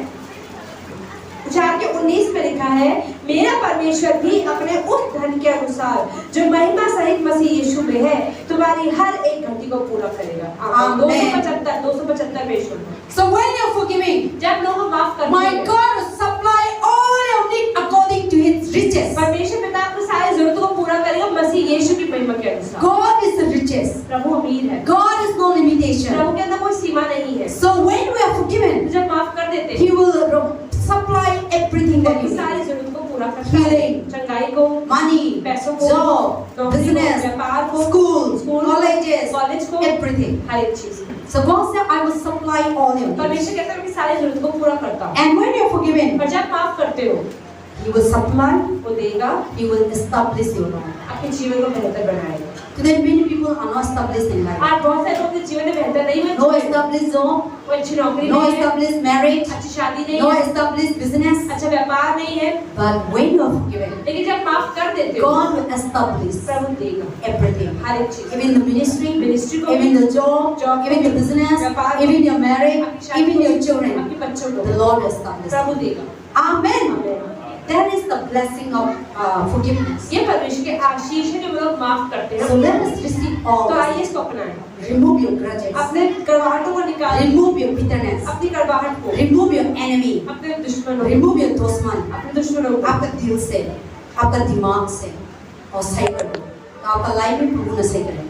4 के 19 में लिखा है, मेरा परमेश्वर भी अपने उस धन के अनुसार जो महिमा सहित मसीह यीशु में है तुम्हारी हर एक घटी को पूरा करेगा। आमीन। 275 पेश होगा। So when you are forgiving, जब लोग माफ करते my हैं, God will supply all your need according to His riches. परमेश्वर पिता आपकी सारी जरूरतों को पूरा करेगा मसीह यीशु की महिमा के अनुसार। God is the richest. प्रभु अमीर है, God is no limitation. प्रभु के अंदर कोई सीमा नहीं है। So when we are forgiven, जब माफ कर देते He हैं, will supply everything that आपकी you सारी need. जरूरतों को पूरा करता है। Healing, चंगाई को, money, पैसों को, job, नौकरी को, business, व्यापार को, schools, स्कूल, colleges, कॉलेज को, everything. हर एक चीज। So God said, I will supply all your needs. परमेश्वर कहता है मैं सारी जरूरतों को पूरा करता हूँ। And when you are forgiven, पर जब माफ करते हो, He will supply, वो देगा, He will establish your life. आपके जीवन को बेहतर बनाएगा। Today many people are not established in life. आज बहुत सारे लोगों के जीवन में बेहतर नहीं No हुए, established job, कोई अच्छी नौकरी no नहीं है, established marriage, अच्छी शादी नहीं no है, established business. अच्छा व्यापार नहीं है। But when you are forgiven, लेकिन जब माफ कर देते हो, God will establish प्रभु देगा everything. हर एक चीज। Even the ministry, मिनिस्ट्री को, even the job, Job, even the business, व्यापार, even your marriage, आपकी शादी even को, your children. आपके बच्चों The को Lord will establish. प्रभु देगा। Amen. आमीन। That is the blessing of forgiveness. ये परमेश्वर के आशीष है जो लोग माफ करते हैं। So let us receive all. तो this. आइए इसको अपनाएं। Remove your grudges. अपने कड़वाहटों को निकालें, Remove your bitterness. अपनी कड़वाहट को, Remove your enemy. अपने दुश्मनों को, Remove your दुश्मन. अपने दुश्मनों को आपका दिल से, आपका दिमाग से और सही कर दो। तो आपका लाइफ में प्रभु ने सही करेगा।